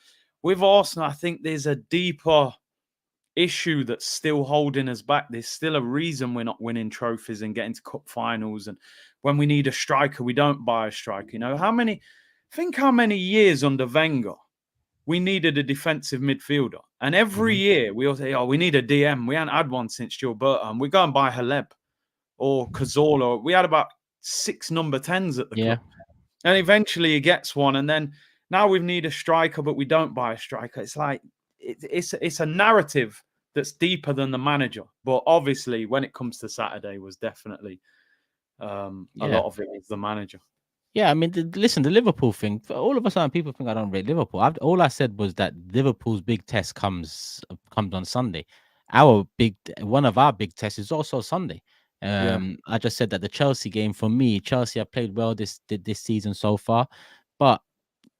with Arsenal, I think there's a deeper issue that's still holding us back. There's still a reason we're not winning trophies and getting to cup finals. And when we need a striker, we don't buy a striker. You know, how many years under Wenger we needed a defensive midfielder. And every year we all say, oh, we need a DM. We hadn't had one since Gilberto. And we go and buy Haleb or Cazorla. We had about 6 number 10s at the club. And eventually he gets one. And then now we need a striker, but we don't buy a striker. It's like, it's a narrative that's deeper than the manager. But obviously when it comes to Saturday was definitely a lot of it is the manager. Yeah, I mean, listen, the Liverpool thing, for all of a sudden people think I don't rate Liverpool. All I said was that Liverpool's big test comes on Sunday. One of our big tests is also Sunday. I just said that the Chelsea game, for me, Chelsea have played well this season so far. But,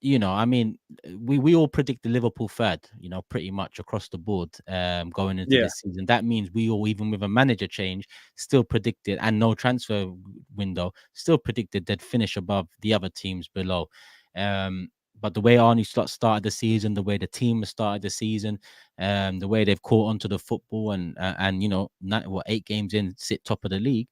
you know, I mean, we all predicted Liverpool third, you know, pretty much across the board going into this season. That means we all, even with a manager change, still predicted, and no transfer window, still predicted they'd finish above the other teams below. But the way Arnie Slot started the season, the way the team has started the season, the way they've caught onto the football and you know, 8 games in, sit top of the league.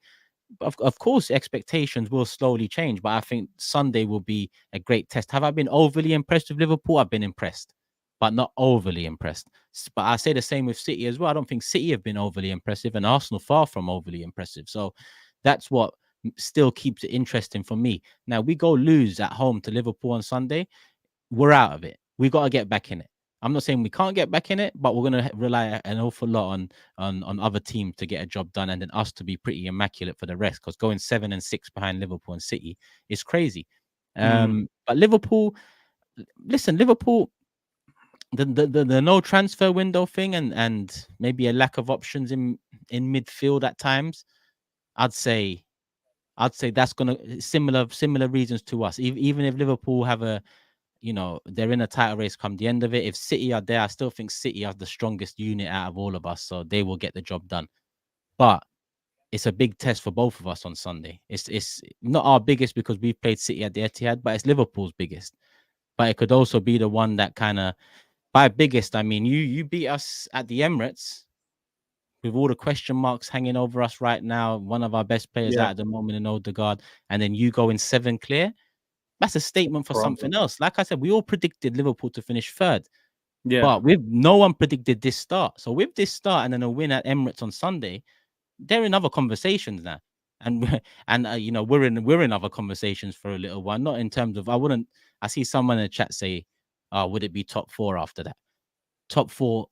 Of course, expectations will slowly change, but I think Sunday will be a great test. Have I been overly impressed with Liverpool? I've been impressed, but not overly impressed. But I say the same with City as well. I don't think City have been overly impressive, and Arsenal far from overly impressive. So that's what still keeps it interesting for me. Now, we go lose at home to Liverpool on Sunday, we're out of it. We got to get back in it. I'm not saying we can't get back in it, but we're going to rely an awful lot on other teams to get a job done, and then us to be pretty immaculate for the rest. Because going 7 and 6 behind Liverpool and City is crazy. But Liverpool, listen, Liverpool, the no transfer window thing and maybe a lack of options in midfield at times, I'd say that's gonna similar reasons to us. Even if Liverpool have a, you know, they're in a title race come the end of it. If City are there, I still think City are the strongest unit out of all of us, so they will get the job done. But it's a big test for both of us on Sunday. It's not our biggest because we've played City at the Etihad, but it's Liverpool's biggest. But it could also be the one that kind of, by biggest, I mean you beat us at the Emirates with all the question marks hanging over us right now. One of our best players out at the moment in Odegaard, and then you go in 7 clear. That's a statement for something else. Like I said, we all predicted Liverpool to finish third. But no one predicted this start. So with this start and then a win at Emirates on Sunday, they're in other conversations now. And you know, we're in other conversations for a little while. Not in terms of, I see someone in the chat say, would it be top 4 after that? Top 4,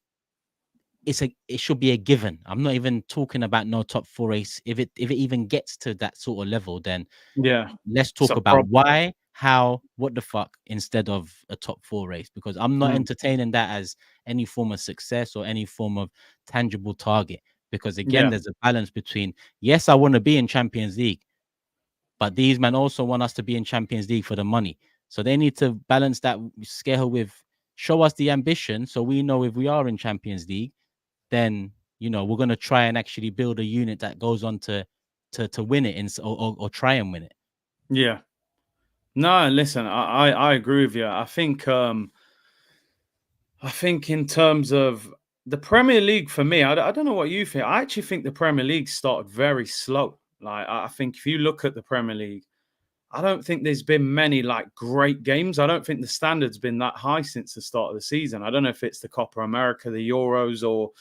it should be a given. I'm not even talking about no top 4 race. If it even gets to that sort of level, then let's talk about why, how, what the fuck, instead of a top 4 race, because I'm not entertaining that as any form of success or any form of tangible target. Because again, there's a balance between, yes, I want to be in Champions League, but these men also want us to be in Champions League for the money. So they need to balance that scale with, show us the ambition so we know if we are in Champions League, then, you know, we're going to try and actually build a unit that goes on to win it or try and win it. Yeah. No, listen, I agree with you. I think in terms of the Premier League, for me, I don't know what you think. I actually think the Premier League started very slow. Like, I think if you look at the Premier League, I don't think there's been many like great games. I don't think the standard's been that high since the start of the season. I don't know if it's the Copa America, the Euros, or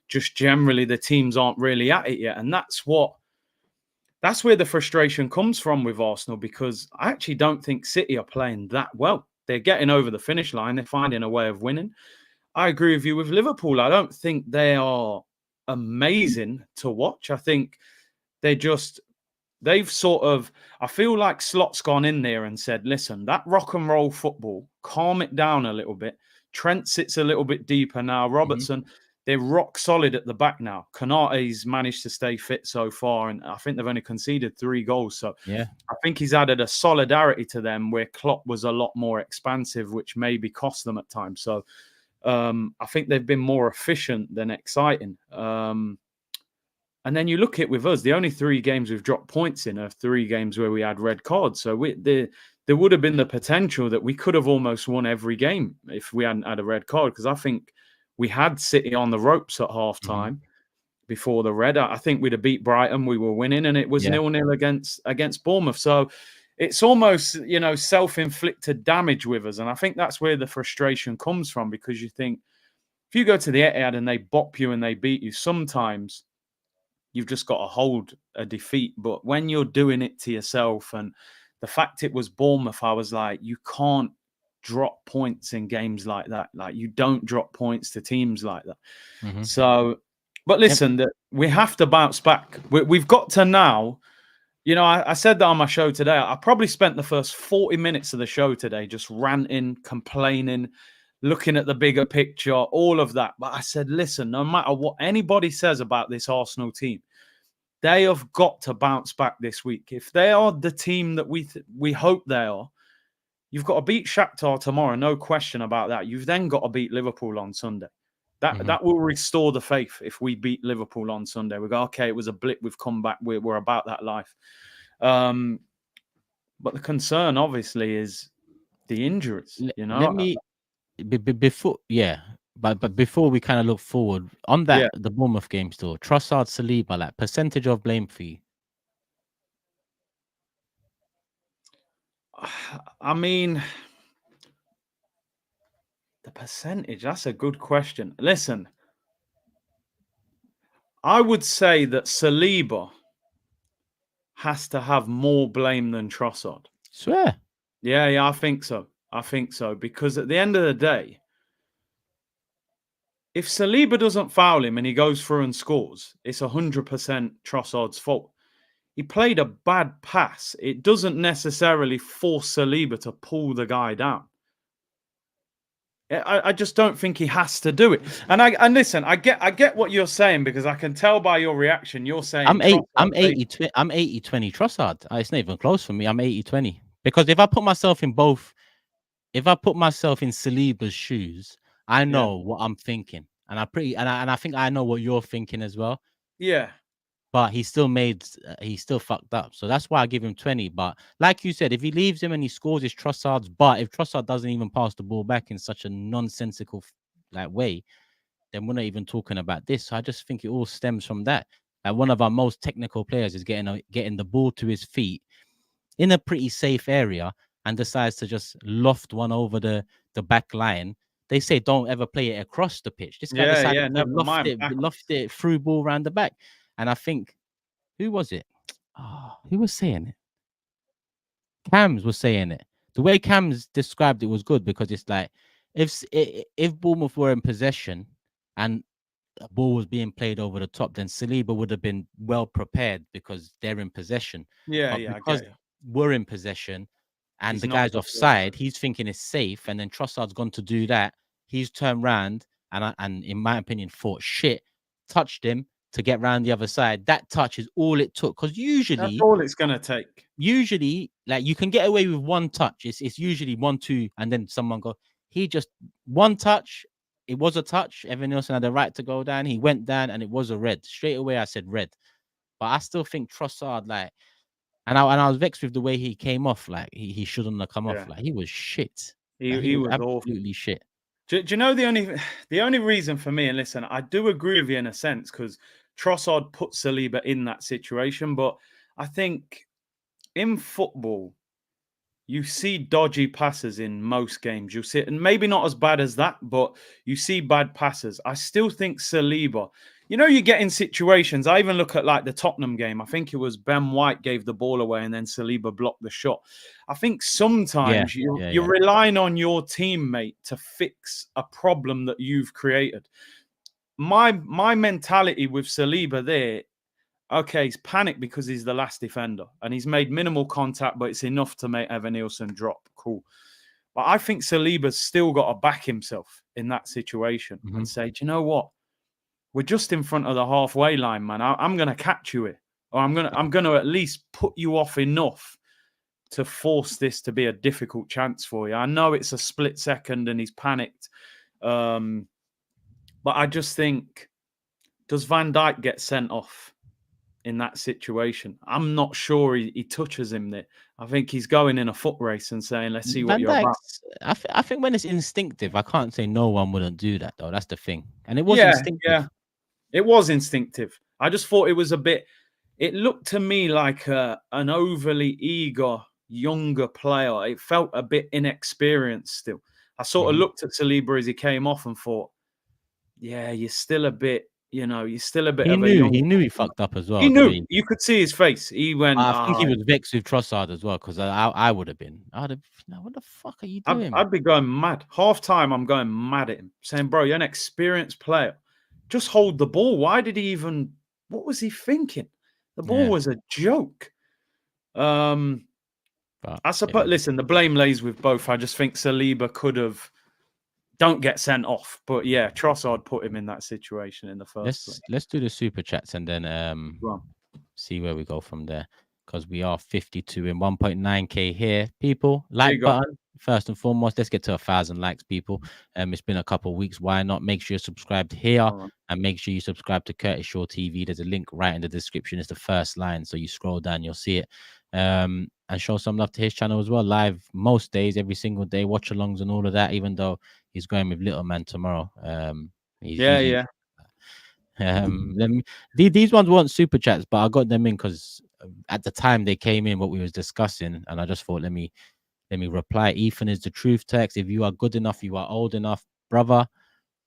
just generally the teams aren't really at it yet. And that's where the frustration comes from with Arsenal, because I actually don't think City are playing that well. They're getting over the finish line. They're finding a way of winning. I agree with you with Liverpool. I don't think they are amazing to watch. I think they've sort of, I feel like Slot's gone in there and said, listen, that rock and roll football, calm it down a little bit. Trent sits a little bit deeper now. Robertson, they're rock solid at the back now. Konate's managed to stay fit so far, and I think they've only conceded 3 goals. So Yeah. I think he's added a solidarity to them where Klopp was a lot more expansive, which maybe cost them at times. So I think they've been more efficient than exciting. And then you look at it with us, the only 3 games we've dropped points in are 3 games where we had red cards. So there would have been the potential that we could have almost won every game if we hadn't had a red card, because I think we had City on the ropes at half time before the red. I think we'd have beat Brighton. We were winning, and it was 0-0 against Bournemouth. So it's almost, self-inflicted damage with us. And I think that's where the frustration comes from, because you think if you go to the Etihad and they bop you and they beat you, sometimes you've just got to hold a defeat. But when you're doing it to yourself, and the fact it was Bournemouth, I was like, you can't drop points in games like that. Like, you don't drop points to teams like that. So, but listen, we have to bounce back. We've got to now, I said that on my show today. I probably spent the first 40 minutes of the show today just ranting, complaining, looking at the bigger picture, all of that. But I said, listen, no matter what anybody says about this Arsenal team, they have got to bounce back this week. If they are the team that we hope they are, you've got to beat Shakhtar tomorrow, no question about that. You've then got to beat Liverpool on Sunday. That will restore the faith if we beat Liverpool on Sunday. We go, okay, it was a blip. We've come back. We're about that life. But the concern, obviously, is the injuries. Let me before, but before we kind of look forward on that, the Bournemouth game still. Trossard, Saliba, like percentage of blame for you. I mean, the percentage, that's a good question. Listen, I would say that Saliba has to have more blame than Trossard. Swear. Yeah, I think so. Because at the end of the day, if Saliba doesn't foul him and he goes through and scores, it's 100% Trossard's fault. He played a bad pass. It doesn't necessarily force Saliba to pull the guy down. I just don't think he has to do it. And listen, I get what you're saying, because I can tell by your reaction. You're saying I'm 80-20 Trossard. It's not even close for me. I'm 80-20. Because if I put myself in Saliba's shoes, I know what I'm thinking. And I think I know what you're thinking as well. Yeah. But he still fucked up. So that's why I give him 20. But like you said, if he leaves him and he scores, it's Trossard's. But if Trossard doesn't even pass the ball back in such a nonsensical way, then we're not even talking about this. So I just think it all stems from that. One of our most technical players is getting the ball to his feet in a pretty safe area and decides to just loft one over the back line. They say don't ever play it across the pitch. This guy decided to loft it through ball around the back. And I think, who was it? Who was saying it? Cams was saying it. The way Cams described it was good, because it's like, if Bournemouth were in possession and a ball was being played over the top, then Saliba would have been well prepared because they're in possession. Because we're in possession and the guy's offside, he's thinking it's safe, and then Trossard's gone to do that. He's turned round and in my opinion thought, shit, touched him to get round the other side. That touch is all it took, because usually that's all it's gonna take. Usually, like, you can get away with one touch. It's usually 1-2, and then someone go. He just one touch. It was a touch. Evan Nielsen had the right to go down. He went down, and it was a red. Straight away, I said red. But I still think Trossard, like, and I was vexed with the way he came off. Like, he shouldn't have come off. Like, he was shit. He was absolutely shit. Do you know the only reason for me? And listen, I do agree with you in a sense, because Trossard put Saliba in that situation. But I think in football, you see dodgy passes in most games. You'll see it, and maybe not as bad as that, but you see bad passes. I still think Saliba, you get in situations. I even look at like the Tottenham game. I think it was Ben White gave the ball away and then Saliba blocked the shot. I think sometimes you're relying on your teammate to fix a problem that you've created. My mentality with Saliba there, okay, he's panicked because he's the last defender and he's made minimal contact, but it's enough to make Evan Nielsen drop. Cool. But I think Saliba's still got to back himself in that situation and say, do you know what? We're just in front of the halfway line, man. I'm going to catch you here, or I'm going to at least put you off enough to force this to be a difficult chance for you. I know it's a split second and he's panicked. But I just think, does Van Dijk get sent off in that situation? I'm not sure he touches him there. I think he's going in a foot race and saying, let's see what you're about. I think when it's instinctive, I can't say no one wouldn't do that, though. That's the thing. And it was instinctive. Yeah, it was instinctive. I just thought it was it looked to me like an overly eager, younger player. It felt a bit inexperienced still. I sort of looked at Saliba as he came off and thought, yeah, you're still a bit, you're still a bit he of knew, a he knew he fucked up as well. He knew. You could see his face. He went. I think he was vexed with Trossard as well, because I would have been. I'd have, what the fuck are you doing? I'd be going mad. Half time, I'm going mad at him, saying, bro, you're an experienced player. Just hold the ball. Why did he even, what was he thinking? The ball was a joke. I suppose, listen, the blame lays with both. I just think Saliba could have, don't get sent off. But yeah, Trossard put him in that situation in the first place. Let's do the super chats and then see where we go from there, because we are 52 and 1.9k here. People, like button first and foremost. Let's get to 1,000 likes, people. It's been a couple of weeks. Why not? Make sure you're subscribed here and make sure you subscribe to Curtis Shaw TV. There's a link right in the description. It's the first line, so you scroll down, you'll see it. And show some love to his channel as well. Live most days, every single day, watch alongs and all of that. Even though he's going with Little Man tomorrow. Yeah. These ones weren't super chats, but I got them in because at the time they came in what we was discussing, and I just thought let me reply. Ethan is the truth text. If you are good enough, you are old enough, brother.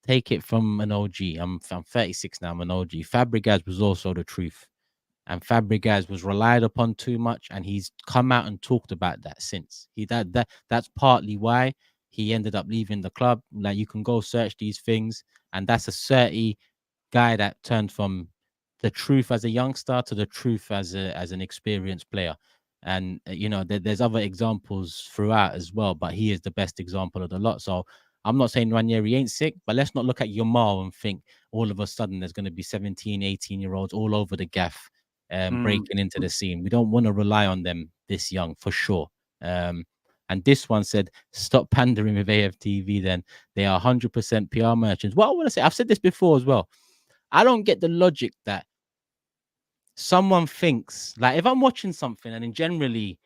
Take it from an OG. I'm 36 now. I'm an OG. Fabregas was also the truth, and Fabregas was relied upon too much, and he's come out and talked about that since. That's partly why he ended up leaving the club. Like, you can go search these things, and that's a 30 guy that turned from the truth as a youngster to the truth as an experienced player. And there's other examples throughout as well, but he is the best example of the lot. So I'm not saying Ranieri ain't sick, but let's not look at Yamal and think all of a sudden there's going to be 17, 18-year-olds all over the gaff breaking into the scene. We don't want to rely on them this young, for sure. And this one said, stop pandering with AFTV then. They are 100% PR merchants. What I want to say, I've said this before as well. I don't get the logic that someone thinks, like, if I'm watching something and generally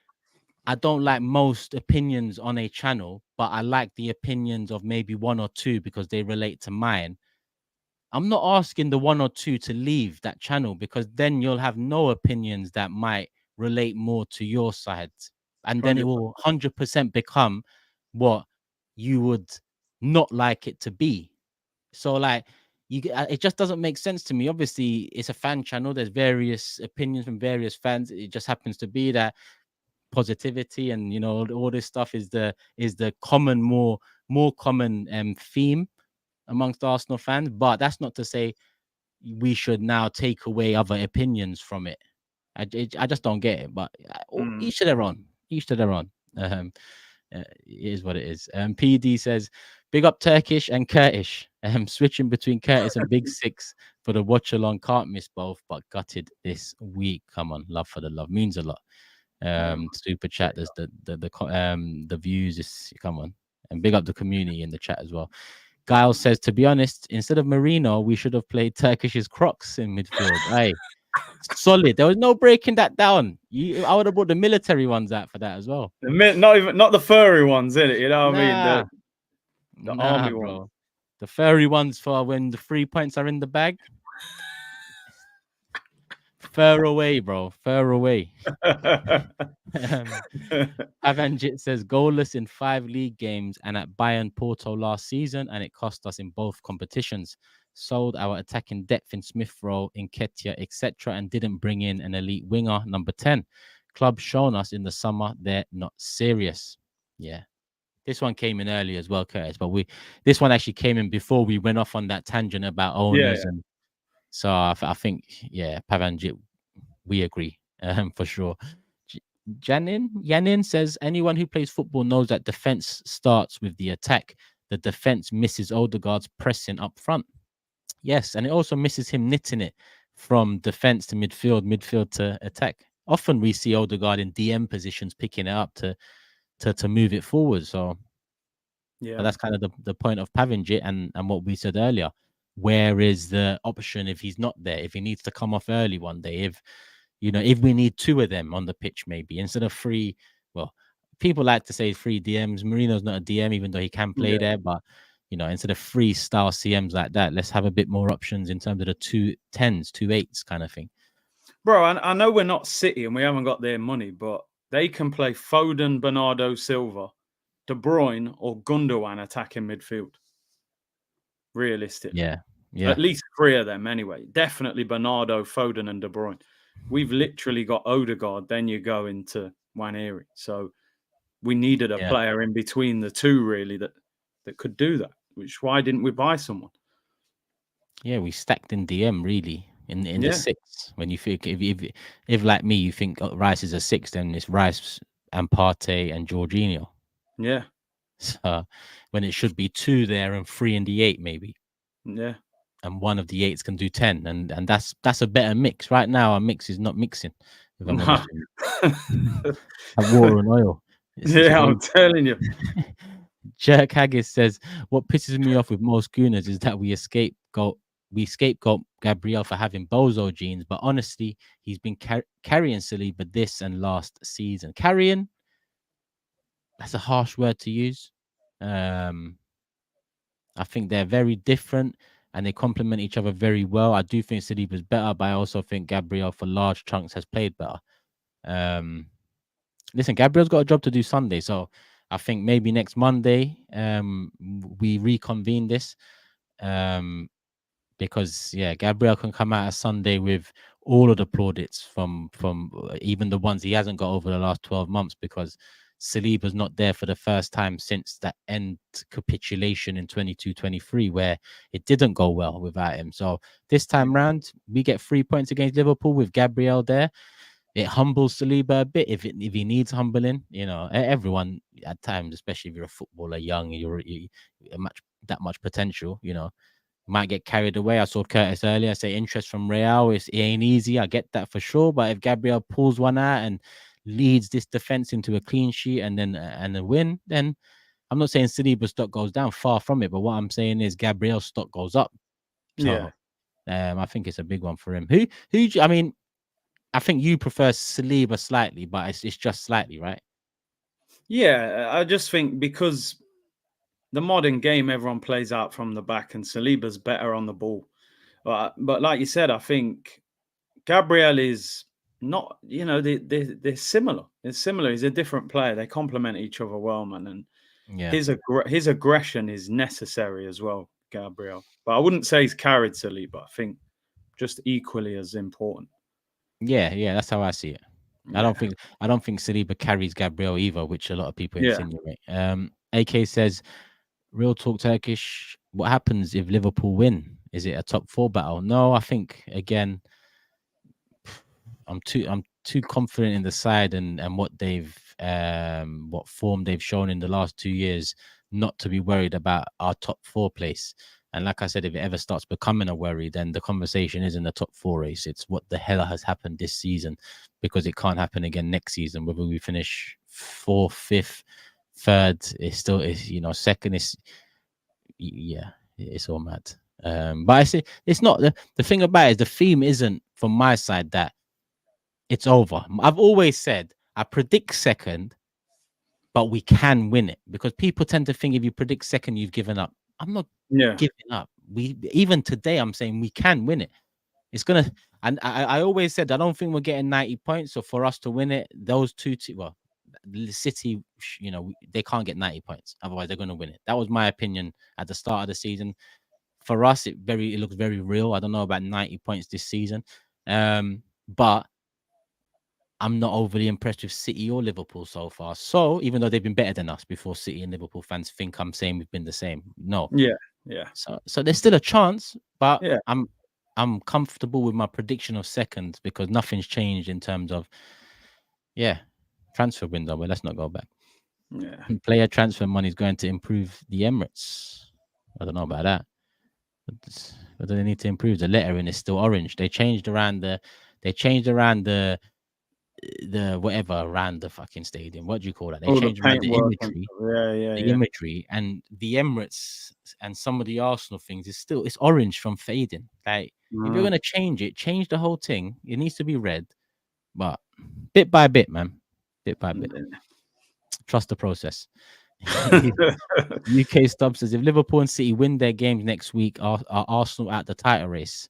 I don't like most opinions on a channel, but I like the opinions of maybe one or two because they relate to mine. I'm not asking the one or two to leave that channel, because then you'll have no opinions that might relate more to your side. And then it will 100% become what you would not like it to be. So, like, it just doesn't make sense to me. Obviously, it's a fan channel. There's various opinions from various fans. It just happens to be that positivity and all this stuff is the common, more common theme amongst Arsenal fans. But that's not to say we should now take away other opinions from it. I just don't get it. But each to their own. Each to their own. It is what it is. PD says, big up Turkish and Kurdish. Switching between Curtis and Big Six for the watch along. Can't miss both, but gutted this week. Come on, love for the love means a lot. Super chat. There's the views. Is come on, and big up the community in the chat as well. Giles says, to be honest, instead of Merino, we should have played Turkish's Crocs in midfield. Hey, solid. There was no breaking that down. I would have brought the military ones out for that as well. Not the furry ones, in it. You know what I mean? The army ones. The furry ones for when the 3 points are in the bag. Fur away, bro. Fur away. Avanjit says goalless in 5 league games and at Bayern Porto last season, and it cost us in both competitions. Sold our attacking depth in Smith Rowe, Nketiah, etc., and didn't bring in an elite winger, number 10. Club shown us in the summer they're not serious. Yeah. This one came in early as well, Curtis, but this one actually came in before we went off on that tangent about owners. Yeah. And so I think, yeah, Pavanjit, we agree for sure. Yanin says anyone who plays football knows that defense starts with the attack. The defense misses Odegaard's pressing up front. Yes, and it also misses him knitting it from defense to midfield, midfield to attack. Often we see Odegaard in DM positions picking it up to move it forward. So Yeah, but that's kind of the point of Pavanjit and what we said earlier. Where is the option if he's not there? If he needs to come off early one day, if we need 2 of them on the pitch, maybe instead of 3. Well, people like to say 3 DMs. Marino's not a DM, even though he can play there. But instead of 3 star CMs like that, let's have a bit more options in terms of the 2 10s, 2 8s kind of thing. Bro, I know we're not City and we haven't got their money, but they can play Foden, Bernardo Silva, De Bruyne, or Gundogan attacking midfield. Realistically. Yeah. At least 3 of them anyway. Definitely Bernardo, Foden, and De Bruyne. We've literally got Odegaard, then you go into Nwaneri. So we needed a player in between the 2, really, that could do that. Why didn't we buy someone? Yeah, we stacked in DM really in the 6. When you think if like me, you think Rice is a 6, then it's Rice and Partey and Jorginho. Yeah. So when it should be 2 there and 3 in the 8, maybe. Yeah. And one of the 8s can do 10, and that's a better mix. Right now, our mix is not mixing. If I'm honest with you. Water and oil. I'm telling you. Jerk Haggis says, what pisses me off with most Gooners is that we scapegoat Gabriel for having bozo genes, but honestly, he's been carrying Saliba this and last season. Carrying, that's a harsh word to use. I think they're very different and they complement each other very well. I do think Saliba's better, but I also think Gabriel for large chunks has played better. Listen, Gabriel's got a job to do Sunday, so I think maybe next Monday we reconvene this because Gabriel can come out of Sunday with all of the plaudits from even the ones he hasn't got over the last 12 months because Saliba's not there for the first time since that end capitulation in 22-23 where it didn't go well without him. So this time round, we get 3 points against Liverpool with Gabriel there. It humbles Saliba a bit if he needs humbling. Everyone at times, especially if you're a footballer, young, you're that much potential. Might get carried away. I saw Curtis earlier say interest from Real. It ain't easy. I get that for sure. But if Gabriel pulls one out and leads this defense into a clean sheet and then a win, then I'm not saying Saliba's stock goes down. Far from it. But what I'm saying is Gabriel's stock goes up. So, I think it's a big one for him. I mean, I think you prefer Saliba slightly, but it's just slightly, right? Yeah, I just think because the modern game, everyone plays out from the back, and Saliba's better on the ball. But like you said, I think Gabriel is not. They're similar. It's similar. He's a different player. They complement each other well, man. And his aggression is necessary as well, Gabriel. But I wouldn't say he's carried Saliba. I think just equally as important. Yeah, that's how I see it. I don't think Saliba carries Gabriel either, which a lot of people insinuate. AK says, real talk Turkish, what happens if Liverpool win? Is it a top 4 battle? No, I think again, I'm too confident in the side and what they've what form they've shown in the last 2 years not to be worried about our top 4 place. And like I said, if it ever starts becoming a worry, then the conversation isn't the top 4 race. It's what the hell has happened this season, because it can't happen again next season. Whether we finish 4th, 5th, 3rd, it's still second is it's all mad. But I say it's not the thing about it is the theme isn't from my side that it's over. I've always said I predict second, but we can win it, because people tend to think if you predict second, you've given up. I'm not giving up. Even today, I'm saying we can win it. It's gonna. And I always said I don't think we're getting 90 points. So for us to win it, those well, City, they can't get 90 points. Otherwise, they're gonna win it. That was my opinion at the start of the season. For us, it looks very real. I don't know about 90 points this season, but I'm not overly impressed with City or Liverpool so far. So even though they've been better than us before, City and Liverpool fans think I'm saying we've been the same. No. Yeah. So there's still a chance, but Yeah. I'm comfortable with my prediction of second because nothing's changed in terms of transfer window. But let's not go back. Yeah. Player transfer money is going to improve the Emirates. I don't know about that. But they need to improve. The lettering is still orange. They changed around the whatever around the fucking stadium. What do you call that? They changed around the imagery. Yeah. Imagery and the Emirates and some of the Arsenal things it's orange from fading. Like if you're gonna change it, change the whole thing. It needs to be red, but bit by bit, man. Bit by bit. Trust the process. UK Stub says if Liverpool and City win their games next week, are Arsenal at the title race?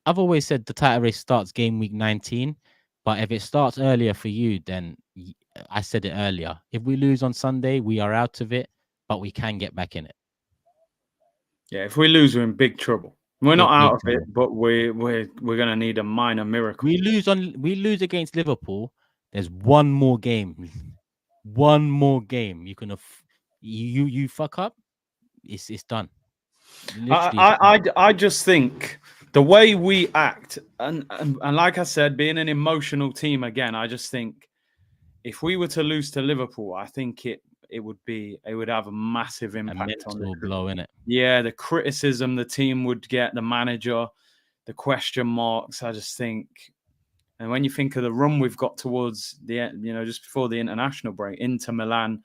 I've always said the title race starts game week 19, but if it starts earlier for you, then I said it earlier. If we lose on Sunday, we are out of it, but we can get back in it. Yeah, if we lose, we're in big trouble. We're not out of it, but we're gonna need a minor miracle. We lose against Liverpool. There's one more game. One more game. You can you fuck up, it's done. I just think the way we act and like I said, being an emotional team again, I just think if we were to lose to Liverpool, I think it would have a massive impact on the blow in it. Yeah, the criticism the team would get, the manager, the question marks. I just think, and when you think of the run we've got towards the just before the international break, Inter Milan,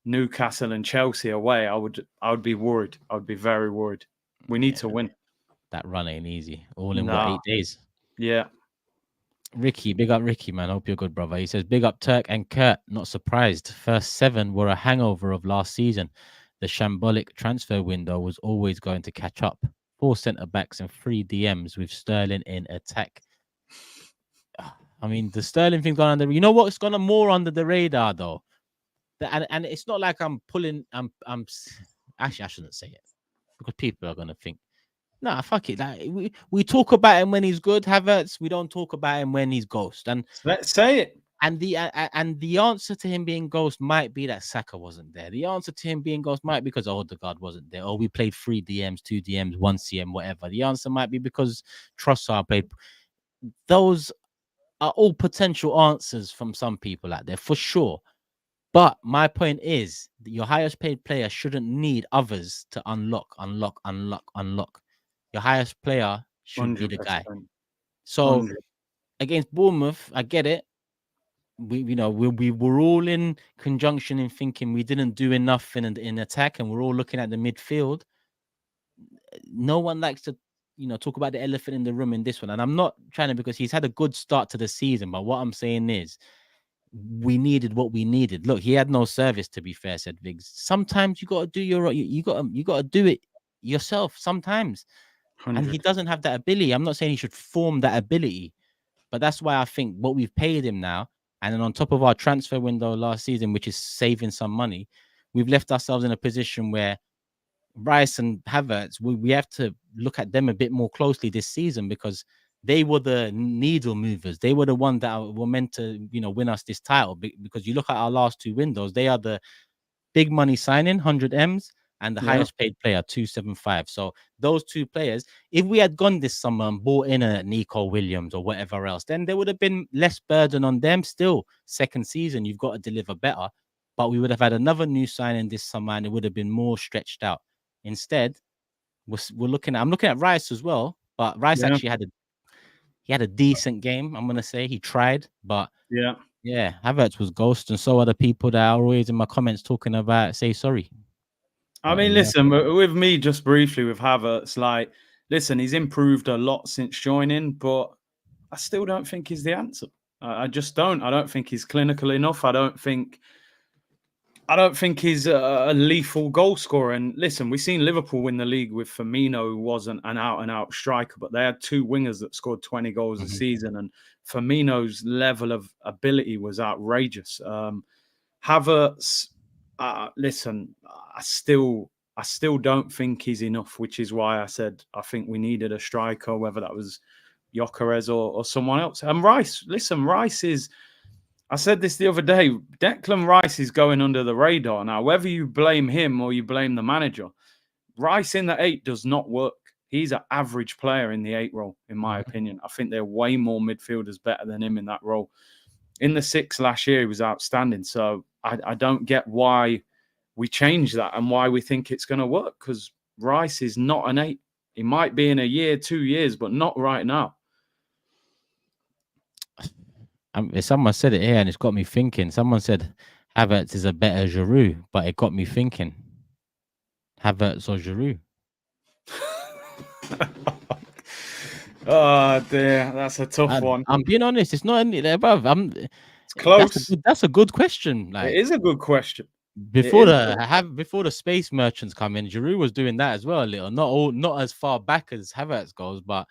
Newcastle and Chelsea away, I would be worried. I would be very worried. We need to win. That run ain't easy. All in 8 days? Yeah. Ricky, big up Ricky, man. Hope you're good, brother. He says, big up Turk and Kurt. Not surprised. First 7 were a hangover of last season. The shambolic transfer window was always going to catch up. 4 centre-backs and 3 DMs with Sterling in attack. I mean, the Sterling thing's gone under. You know what's gone more under the radar, though? And it's not like I'm actually, I shouldn't say it because people are going to think, nah, fuck it. Like, we talk about him when he's good, Havertz. We don't talk about him when he's ghost. And let's say it. And the answer to him being ghost might be that Saka wasn't there. The answer to him being ghost might be because Odegaard wasn't there, or we played 3 DMs, 2 DMs, 1 CM, whatever. The answer might be because Trossard played. Those are all potential answers from some people out there, for sure. But my point is, your highest paid player shouldn't need others to unlock. Your highest player should 100%. be the guy. So against Bournemouth, I get it. We were all in conjunction in thinking we didn't do enough in attack, and we're all looking at the midfield. No one likes to, talk about the elephant in the room in this one. And I'm not trying to, because he's had a good start to the season. But what I'm saying is, we needed what we needed. Look, he had no service, to be fair, said Viggs. Sometimes you got to do you got to do it yourself sometimes. 100. And he doesn't have that ability. I'm not saying he should form that ability, but that's why I think what we've paid him now, and then on top of our transfer window last season, which is saving some money, we've left ourselves in a position where Rice and Havertz, we have to look at them a bit more closely this season, because they were the needle movers. They were the ones that were meant to, win us this title. Because you look at our last 2 windows, they are the big money signing, 100 M's, and the highest paid player, 275. So those 2 players, if we had gone this summer and bought in a Nico Williams or whatever else, then there would have been less burden on them. Still, second season, you've got to deliver better. But we would have had another new signing this summer, and it would have been more stretched out. Instead, I'm looking at Rice as well, but Rice actually had a decent game. I'm gonna say he tried, but Havertz was ghost, and so are the people that are always in my comments talking about say sorry. I mean, listen, with me, just briefly with Havertz, like, listen, he's improved a lot since joining, but I still don't think he's the answer. I just don't. I don't think he's clinical enough. I I don't think he's a lethal goal scorer. And listen, we've seen Liverpool win the league with Firmino, who wasn't an out-and-out striker, but they had two wingers that scored 20 goals a season. And Firmino's level of ability was outrageous. Havertz, listen, I still don't think he's enough, which is why I said I think we needed a striker, whether that was Gyökeres or someone else. And Rice, listen, Rice is... I said this the other day, Declan Rice is going under the radar now. Whether you blame him or you blame the manager, Rice in the 8 does not work. He's an average player in the 8 role, in my opinion. I think there are way more midfielders better than him in that role. In the 6 last year, he was outstanding. So I don't get why we changed that and why we think it's going to work, because Rice is not an 8. He might be in a year, 2 years, but not right now. Someone said it here and it's got me thinking. Someone said Havertz is a better Giroud, but it got me thinking. Havertz or Giroud? Oh dear, that's a tough one. I'm being honest. It's not any there above. It's close. That's a good question. Like, it is a good question. Before the space merchants come in, Giroud was doing that as well a little. Not as far back as Havertz goes, but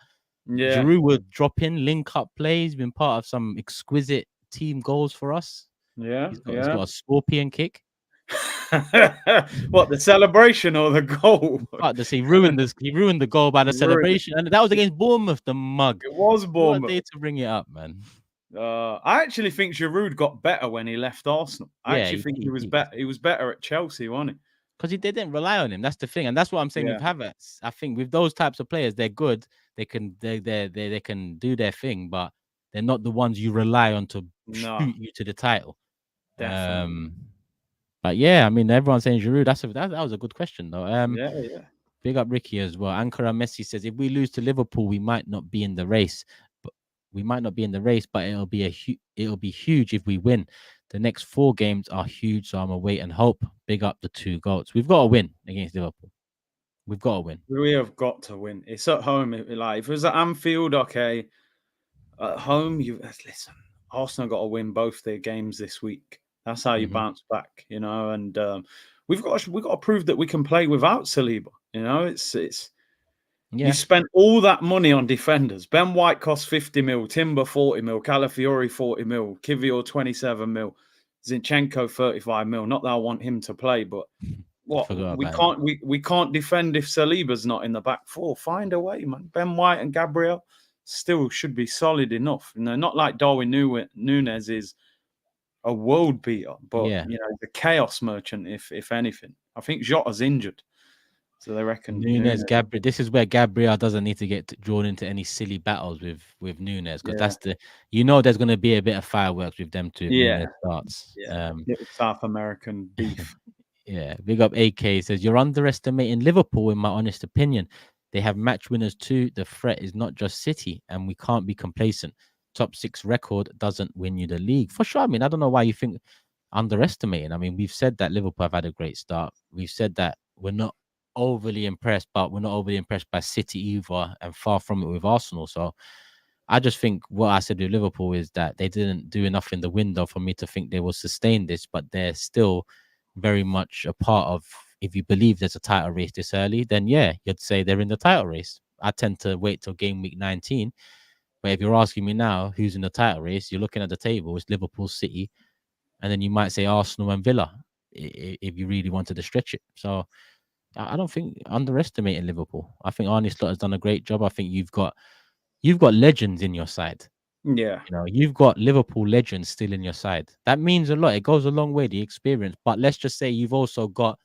yeah, Giroud would drop in, link up plays, been part of some exquisite team goals for us. Yeah, he's got a scorpion kick. What, the celebration or the goal? He ruined the goal by the celebration, and that was against Bournemouth. The mug. It was Bournemouth. What a day to bring it up, man. I actually think Giroud got better when he left Arsenal. I actually think he was better. He was better at Chelsea, wasn't he? Because they didn't rely on him. That's the thing, and that's what I'm saying with Havertz. I think with those types of players, they're good. They can do their thing, but they're not the ones you rely on to shoot you to the title. Definitely. But yeah, I mean, everyone's saying Giroud. That was a good question, though. Yeah. Big up Ricky as well. Ankara Messi says, if we lose to Liverpool, we might not be in the race. But it'll be huge if we win. The next 4 games are huge, so I'm await and hope. Big up the 2 goals. We've got to win against Liverpool. We've got to win. We have got to win. It's at home. If it was at Anfield, okay. At home, listen. Arsenal got to win both their games this week. That's how you bounce back, you know. And we've got to prove that we can play without Saliba. You know, it's you spent all that money on defenders. Ben White cost 50 mil, Timber 40 mil, Calafiori 40 mil, Kivior 27 mil, Zinchenko 35 mil. Not that I want him to play, but what we can't defend if Saliba's not in the back 4. Find a way, man. Ben White and Gabriel still should be solid enough. You know, not like Darwin Núñez is a world beater, but you know, the chaos merchant, if anything. I think Jota's injured, so they reckon Núñez, Gabriel. This is where Gabriel doesn't need to get drawn into any silly battles with Núñez, because that's there's going to be a bit of fireworks with them too. Núñez starts. Little South American beef. Big up AK says, you're underestimating Liverpool in my honest opinion. They have match winners too. The threat is not just City, and we can't be complacent. Top 6 record doesn't win you the league. For sure. I mean, I don't know why you think underestimating. I mean, we've said that Liverpool have had a great start. We've said that we're not overly impressed, but we're not overly impressed by City either, and far from it with Arsenal. So I just think what I said with Liverpool is that they didn't do enough in the window for me to think they will sustain this, but they're still very much a part of, if you believe there's a title race this early, then you'd say they're in the title race. I tend to wait till game week 19. But if you're asking me now who's in the title race, you're looking at the table, it's Liverpool, City, and then you might say Arsenal and Villa if you really wanted to stretch it. So I don't think underestimating Liverpool. I think Arne Slot has done a great job. I think you've got legends in your side. Yeah. You know, you've got Liverpool legends still in your side. That means a lot. It goes a long way, the experience. But let's just say you've also got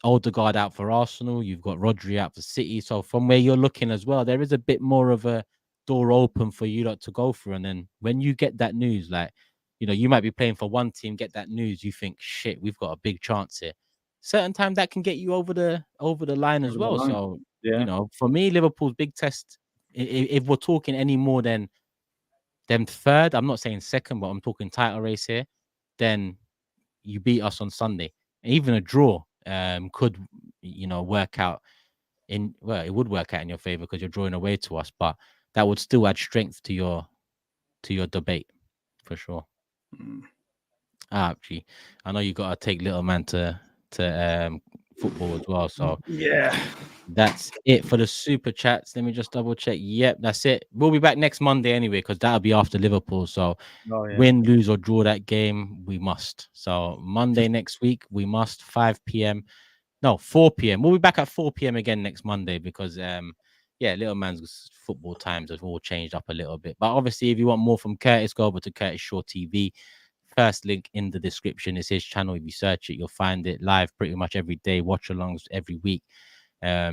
Odegaard out for Arsenal. You've got Rodri out for City. So from where you're looking as well, there is a bit more of a door open for you lot to go through. And then when you get that news, like, you know, you might be playing for one team, get that news, you think, shit, we've got a big chance here. Certain times that can get you over the line as well. So, you know, for me, Liverpool's big test, if we're talking any more than third, I'm not saying second, but I'm talking title race here, then you beat us on Sunday. Even a draw could, you know, work out it would work out in your favor because you're drawing away to us, but that would still add strength to your debate for sure. Gee. I know you got to take little man to football as well. So Yeah. that's it for the super chats. Let me just double check. Yep, that's it. We'll be back next Monday anyway, because that'll be after Liverpool. So Oh, yeah. win, lose, or draw that game, we must. So Monday next week, we must 5 p.m. No, 4 p.m. We'll be back at 4 p.m. again next Monday because yeah, little man's football times have all changed up a little bit. But obviously, if you want more from Curtis, go over to Curtis Shaw TV. First link in the description is his channel. If you search it, you'll find it live pretty much every day. Watch alongs every week.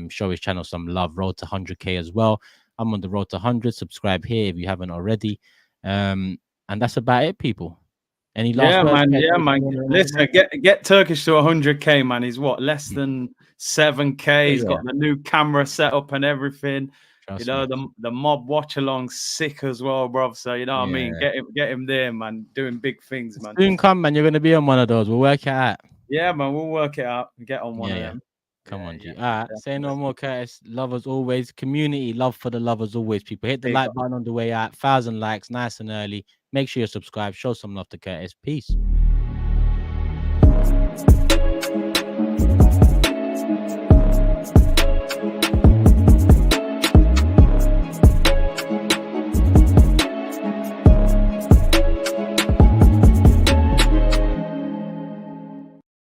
Show his channel some love. Road to 100k as well. I'm on the road to 100. Subscribe here if you haven't already. And that's about it, people. Any last words? Yeah, man. Listen, get Turkish to 100k, man. He's what, less than 7k. He's got the new camera set up and everything. Trust you know, me. the mob watch along sick as well, bro. So you know what I mean. Get him there, man. Doing big things, man. Soon come, man. You're gonna be on one of those. We'll work it out. Yeah, man. We'll work it out and get on one of them. Come on, G. All right. Say no more, Curtis. Love as always. Community love for the love as always. People hit the like button on the way out. 1,000 likes, nice and early. Make sure you subscribe. Show some love to Curtis. Peace.